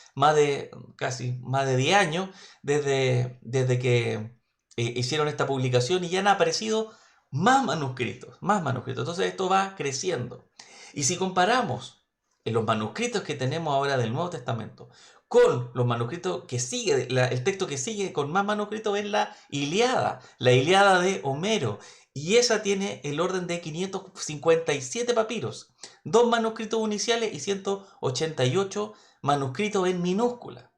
casi más de 10 años desde que hicieron esta publicación y ya han aparecido más manuscritos, más manuscritos. Entonces esto va creciendo. Y si comparamos los manuscritos que tenemos ahora del Nuevo Testamento con los manuscritos que sigue, el texto que sigue con más manuscritos es la Ilíada de Homero. Y esa tiene el orden de 557 papiros, 2 manuscritos iniciales y 188 manuscritos en minúscula.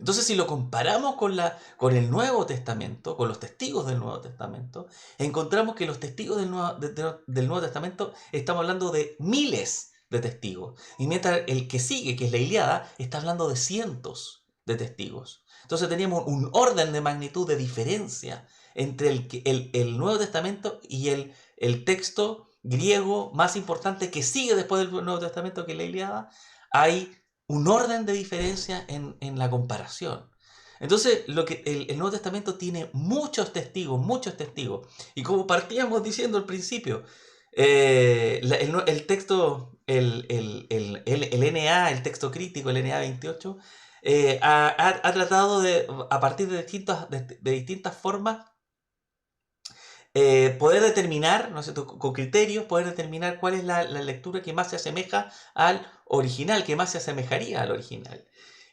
Entonces, si lo comparamos con el Nuevo Testamento, con los testigos del Nuevo Testamento, encontramos que los testigos del Nuevo Testamento, estamos hablando de miles de testigos. Y mientras el que sigue, que es la Ilíada, está hablando de cientos de testigos. Entonces teníamos un orden de magnitud de diferencia entre el Nuevo Testamento y el texto griego más importante que sigue después del Nuevo Testamento, que es la Ilíada. Hay un orden de diferencia en la comparación. Entonces, el Nuevo Testamento tiene muchos testigos, muchos testigos. Y como partíamos diciendo al principio, el texto, el NA, el texto crítico, el NA 28, ha tratado de, a partir de distintas formas, poder determinar, no sé, con criterios, poder determinar cuál es la lectura que más se asemeja al original, que más se asemejaría al original.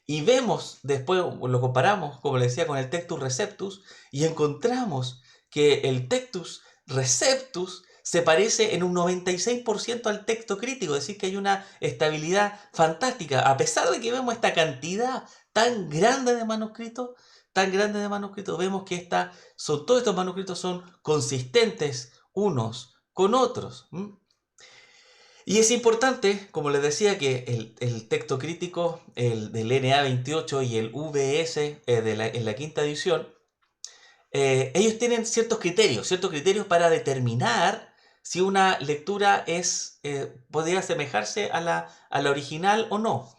Y vemos, después lo comparamos, como le decía, con el Textus Receptus, y encontramos que el Textus Receptus se parece en un 96% al texto crítico, es decir, que hay una estabilidad fantástica, a pesar de que vemos esta cantidad tan grande de manuscritos, vemos que todos estos manuscritos son consistentes unos con otros. Y es importante, como les decía, que el texto crítico, el del NA 28 y el VS en la quinta edición, ellos tienen ciertos criterios para determinar si una lectura podría asemejarse a la original o no.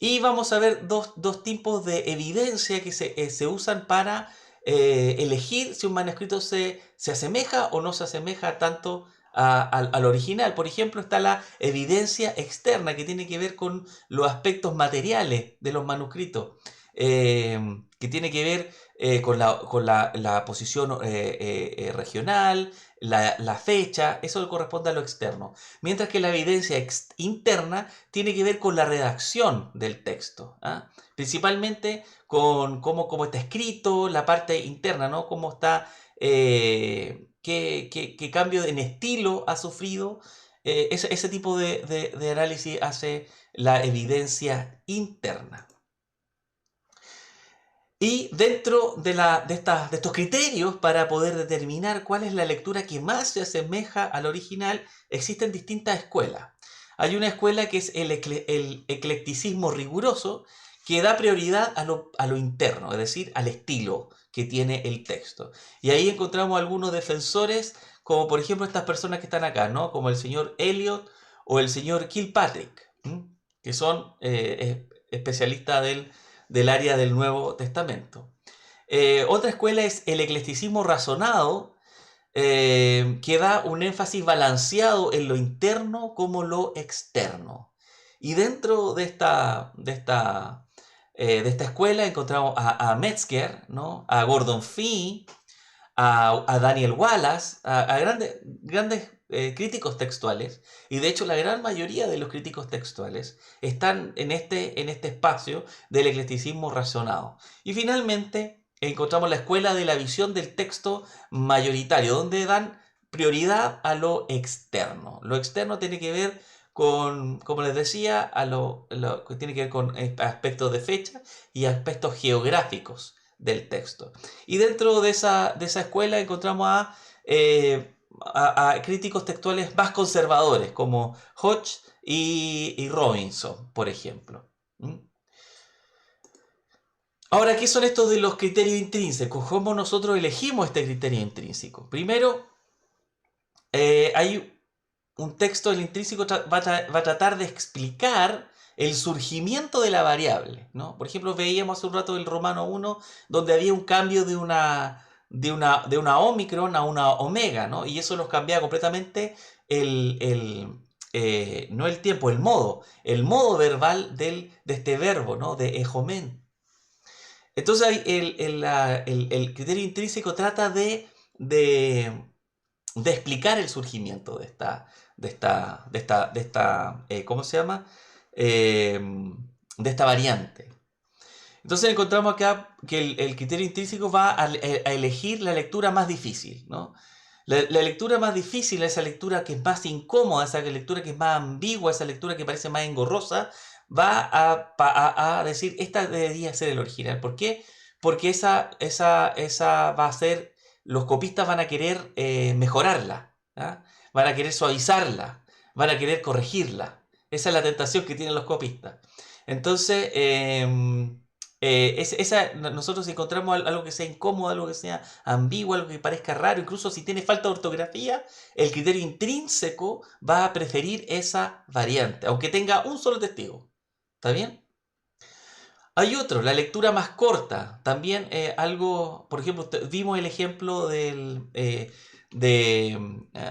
Y vamos a ver dos tipos de evidencia que se usan para elegir si un manuscrito se asemeja o no se asemeja tanto al original. Por ejemplo, está la evidencia externa, que tiene que ver con los aspectos materiales de los manuscritos, que tiene que ver con la posición regional, la fecha. Eso corresponde a lo externo. Mientras que la evidencia interna tiene que ver con la redacción del texto, ¿ah? Principalmente con cómo está escrito, la parte interna, ¿no? Cómo está, qué cambio en estilo ha sufrido. Ese tipo de análisis hace la evidencia interna. Y dentro de estos criterios para poder determinar cuál es la lectura que más se asemeja al original, existen distintas escuelas. Hay una escuela que es el eclecticismo riguroso, que da prioridad a lo interno, es decir, al estilo que tiene el texto. Y ahí encontramos algunos defensores, como por ejemplo estas personas que están acá, ¿no? Como el señor Eliot o el señor Kilpatrick, que son especialistas del área del Nuevo Testamento. Otra escuela es el eclecticismo razonado, que da un énfasis balanceado en lo interno como lo externo. Y dentro de esta escuela encontramos a Metzger, ¿no? A Gordon Fee, a Daniel Wallace, a grandes críticos textuales. Y de hecho la gran mayoría de los críticos textuales están en este espacio del eclecticismo razonado. Y finalmente encontramos la escuela de la visión del texto mayoritario, donde dan prioridad a lo externo. Lo externo tiene que ver con, como les decía, a lo que tiene que ver con aspectos de fecha y aspectos geográficos del texto. Y dentro de esa escuela encontramos a críticos textuales más conservadores, como Hodge y Robinson, por ejemplo. Ahora, ¿qué son estos de los criterios intrínsecos? ¿Cómo nosotros elegimos este criterio intrínseco? Primero, hay un texto del intrínseco va a tratar de explicar el surgimiento de la variable, ¿no? Por ejemplo, veíamos hace un rato el Romano 1, donde había un cambio de una Omicron a una Omega, ¿no? Y eso nos cambiaba completamente no el tiempo, el modo verbal de este verbo, ¿no? De ejomen. Entonces, el criterio intrínseco trata de explicar el surgimiento de esta ¿cómo se llama? De esta variante. Entonces encontramos acá que el criterio intrínseco va a elegir la lectura más difícil, ¿no? La lectura más difícil, esa lectura que es más incómoda, esa lectura que es más ambigua, esa lectura que parece más engorrosa, va a decir, esta debería ser el original. ¿Por qué? Porque esa va a ser, los copistas van a querer mejorarla, ¿ah? Van a querer suavizarla, van a querer corregirla. Esa es la tentación que tienen los copistas. Entonces, nosotros encontramos algo que sea incómodo, algo que sea ambiguo, algo que parezca raro, incluso si tiene falta de ortografía, el criterio intrínseco va a preferir esa variante, aunque tenga un solo testigo. ¿Está bien? Hay otro, la lectura más corta. También algo, por ejemplo, vimos el ejemplo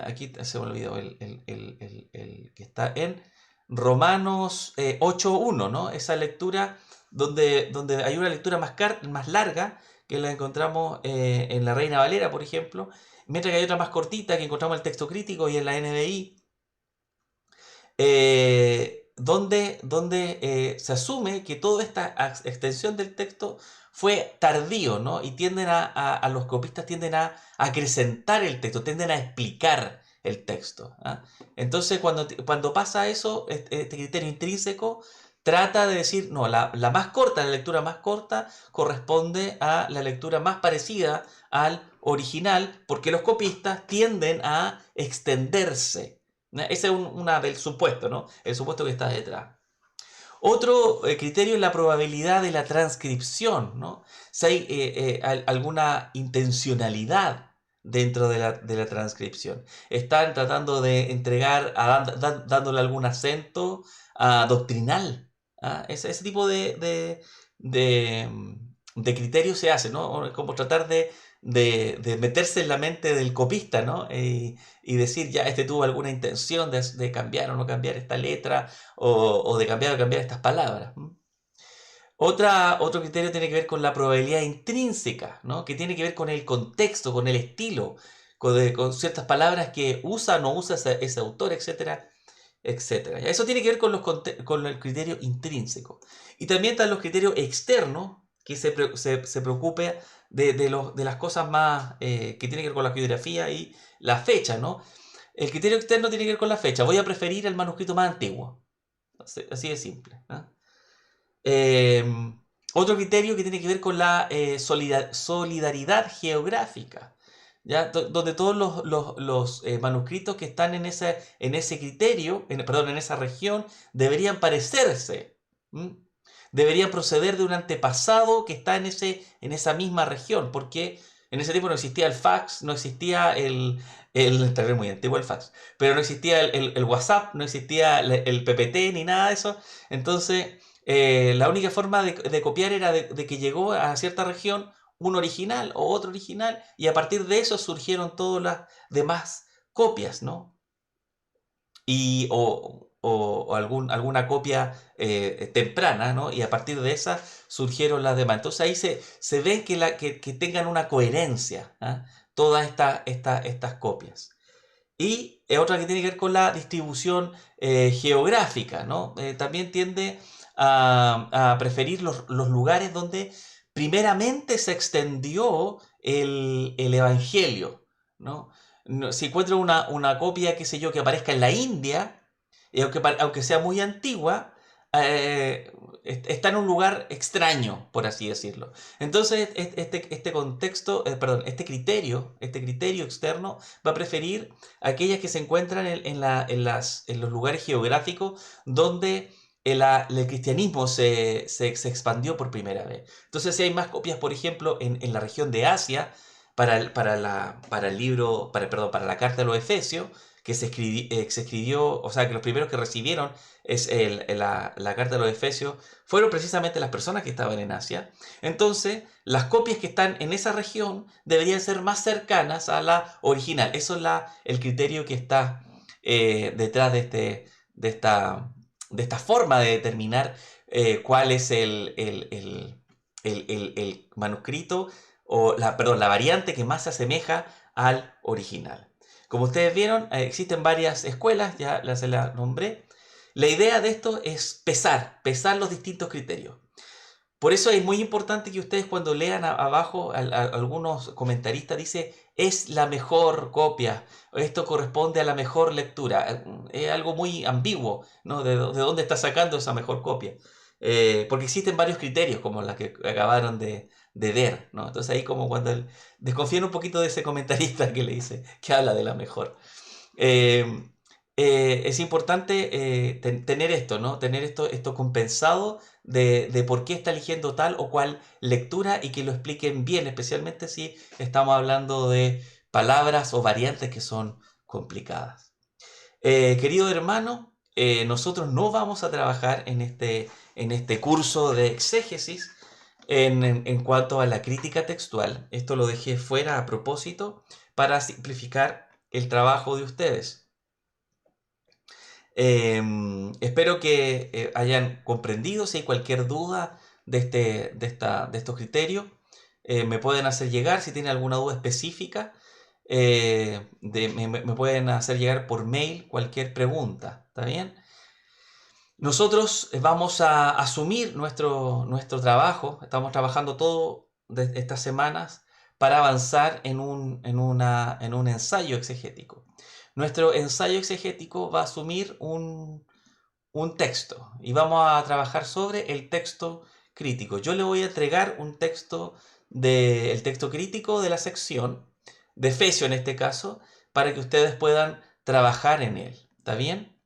aquí se me olvidó, el que está en Romanos 8.1, ¿no? Esa lectura donde hay una lectura más larga que la encontramos en la Reina Valera, por ejemplo, mientras que hay otra más cortita que encontramos en el texto crítico y en la NBI, donde se asume que toda esta extensión del texto fue tardío, ¿no? Y los copistas tienden a acrecentar el texto, tienden a explicar el texto, ¿ah? Entonces, cuando pasa eso, este criterio intrínseco trata de decir, no, la más corta, la lectura más corta, corresponde a la lectura más parecida al original, porque los copistas tienden a extenderse. Ese es del supuesto, ¿no? El supuesto que está detrás. Otro criterio es la probabilidad de la transcripción, ¿no? Si hay alguna intencionalidad dentro de la transcripción. Están tratando de entregar, dándole algún acento doctrinal. ¿Ah? Ese tipo de criterio se hace, ¿no? Como tratar de meterse en la mente del copista, ¿no? Y decir, ya, este tuvo alguna intención de cambiar o no cambiar esta letra, o de cambiar o cambiar estas palabras. Otro criterio tiene que ver con la probabilidad intrínseca, ¿no? Que tiene que ver con el contexto, con el estilo, con ciertas palabras que usa o no usa ese autor, etcétera, etcétera. Eso tiene que ver con el criterio intrínseco. Y también están los criterios externos, que se preocupe de las cosas más que tienen que ver con la geografía y la fecha, ¿no? El criterio externo tiene que ver con la fecha. Voy a preferir el manuscrito más antiguo. Así de simple, ¿no? Eh, Otro criterio que tiene que ver con la solidaridad geográfica, ¿ya? Donde todos los manuscritos que están en ese criterio, perdón, en esa región, deberían parecerse. ¿Mm? Deberían proceder de un antepasado que está en esa misma región, porque en ese tiempo no existía el fax, no existía tal vez muy antiguo el fax, pero no existía el WhatsApp, no existía el PPT ni nada de eso. Entonces, la única forma de copiar era de que llegó a cierta región un original o otro original, y a partir de eso surgieron todas las demás copias, ¿no? O alguna copia temprana, ¿no? Y a partir de esa surgieron las demás. Entonces ahí se ven que tengan una coherencia, ¿ah? Todas estas copias. Y otra que tiene que ver con la distribución geográfica, ¿no? También tiende a preferir los lugares donde primeramente se extendió el Evangelio, ¿no? Si encuentro una copia, qué sé yo, que aparezca en la India, y aunque sea muy antigua, está en un lugar extraño, por así decirlo. Entonces, este contexto, perdón, este criterio externo va a preferir aquellas que se encuentran en los lugares geográficos donde el cristianismo se expandió por primera vez. Entonces, si hay más copias, por ejemplo, en la región de Asia, para el libro, perdón, para la carta de los Efesios, que se escribió, o sea, que los primeros que recibieron la carta de los Efesios fueron precisamente las personas que estaban en Asia. Entonces, las copias que están en esa región deberían ser más cercanas a la original. Eso es el criterio que está detrás de esta forma de determinar cuál es el manuscrito perdón, la variante que más se asemeja al original. Como ustedes vieron, existen varias escuelas, ya se las nombré. La idea de esto es pesar los distintos criterios. Por eso es muy importante que ustedes cuando lean abajo algunos comentaristas dice es la mejor copia, esto corresponde a la mejor lectura. Es algo muy ambiguo, ¿no? De dónde está sacando esa mejor copia? Porque existen varios criterios, como la que acabaron de ver, ¿no? Entonces ahí como cuando desconfían un poquito de ese comentarista que le dice, que habla de la mejor. Eh, es importante tener esto, ¿no? Tener esto compensado de por qué está eligiendo tal o cual lectura y que lo expliquen bien, especialmente si estamos hablando de palabras o variantes que son complicadas. Querido hermano, nosotros no vamos a trabajar en este curso de exégesis en cuanto a la crítica textual. Esto lo dejé fuera a propósito para simplificar el trabajo de ustedes. Espero que hayan comprendido. Si hay cualquier duda de estos criterios, me pueden hacer llegar. Si tienen alguna duda específica, me pueden hacer llegar por mail cualquier pregunta. ¿Está bien? Nosotros vamos a asumir nuestro trabajo. Estamos trabajando todo estas semanas para avanzar en un ensayo exegético. Nuestro ensayo exegético va a asumir un texto y vamos a trabajar sobre el texto crítico. Yo le voy a entregar un texto el texto crítico de la sección de Efesio en este caso, para que ustedes puedan trabajar en él. ¿Está bien?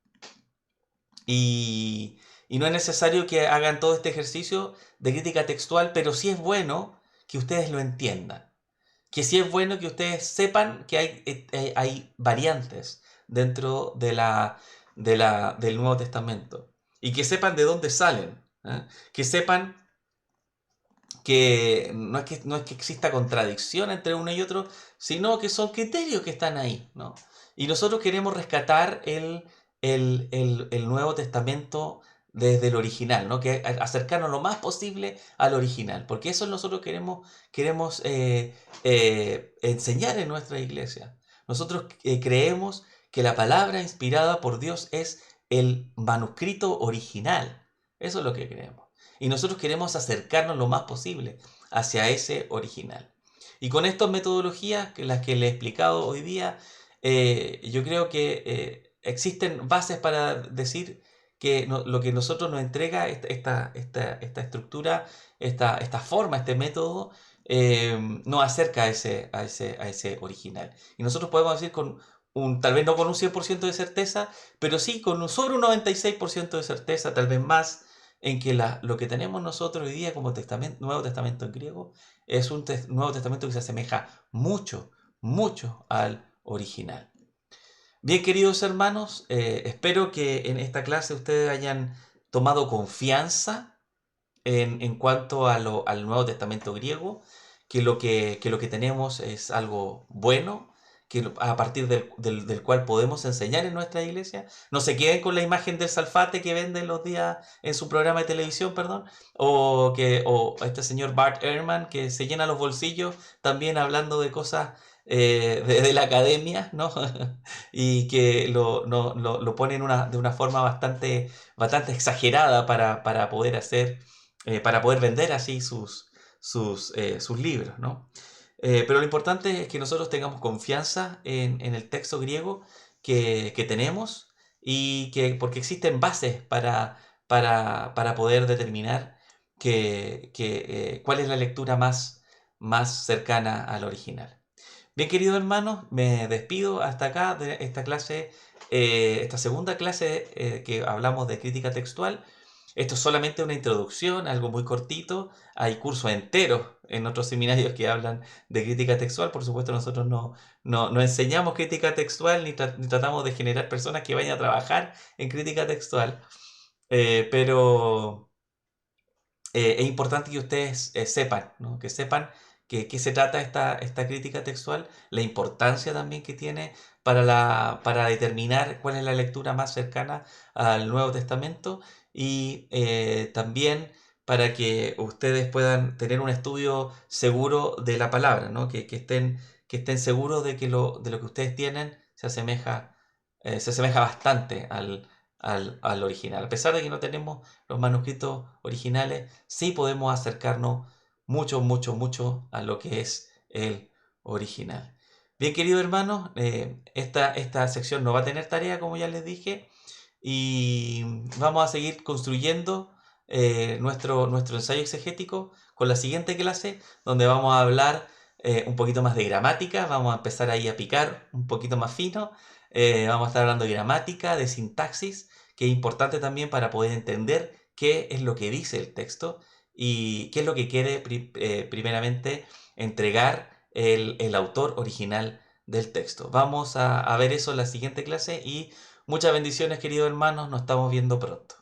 Y, y no es necesario que hagan todo este ejercicio de crítica textual, pero sí es bueno que ustedes lo entiendan. Que sí es bueno que ustedes sepan que hay variantes dentro del Nuevo Testamento. Y que sepan de dónde salen. ¿Eh? Que sepan que no es que exista contradicción entre uno y otro, sino que son criterios que están ahí, ¿no? Y nosotros queremos rescatar el Nuevo Testamento desde el original, ¿no? Que acercarnos lo más posible al original, porque eso nosotros queremos enseñar en nuestra iglesia. Nosotros creemos que la palabra inspirada por Dios es el manuscrito original. Eso es lo que creemos. Y nosotros queremos acercarnos lo más posible hacia ese original. Y con estas metodologías, las que le he explicado hoy día, yo creo que existen bases para decir que lo que nosotros nos entrega esta estructura, esta forma, este método, nos acerca a ese original. Y nosotros podemos decir tal vez no con un 100% de certeza, pero sí sobre un 96% de certeza, tal vez más, en que lo que tenemos nosotros hoy día como Nuevo Testamento en griego es un Nuevo Testamento que se asemeja mucho, mucho al original. Bien, queridos hermanos, espero que en esta clase ustedes hayan tomado confianza en cuanto al Nuevo Testamento griego, que lo que tenemos es algo bueno, a partir del cual podemos enseñar en nuestra iglesia. No se queden con la imagen del Salfate que venden los días en su programa de televisión, perdón, o este señor Bart Ehrman que se llena los bolsillos también hablando de cosas de la academia, ¿no? Y que lo pone de una forma bastante exagerada para poder para poder vender así sus libros, ¿no? Pero lo importante es que nosotros tengamos confianza en el texto griego que tenemos porque existen bases para poder determinar cuál es la lectura más cercana al original. Bien, querido hermano, me despido hasta acá de esta clase, esta segunda clase que hablamos de crítica textual. Esto es solamente una introducción, algo muy cortito. Hay cursos enteros en otros seminarios que hablan de crítica textual. Por supuesto, nosotros no enseñamos crítica textual ni tratamos de generar personas que vayan a trabajar en crítica textual. Pero es importante que ustedes sepan, ¿no? Que sepan qué se trata esta crítica textual, la importancia también que tiene para determinar cuál es la lectura más cercana al Nuevo Testamento y también para que ustedes puedan tener un estudio seguro de la palabra, ¿no? Que estén seguros de de lo que ustedes tienen se asemeja bastante al original. A pesar de que no tenemos los manuscritos originales, sí podemos acercarnos mucho, mucho, mucho a lo que es el original. Bien, queridos hermanos, esta sección no va a tener tarea, como ya les dije, y vamos a seguir construyendo nuestro ensayo exegético con la siguiente clase, donde vamos a hablar un poquito más de gramática, vamos a empezar ahí a picar un poquito más fino, vamos a estar hablando de gramática, de sintaxis, que es importante también para poder entender qué es lo que dice el texto y qué es lo que quiere primeramente entregar el autor original del texto. Vamos a ver eso en la siguiente clase y muchas bendiciones, queridos hermanos, nos estamos viendo pronto.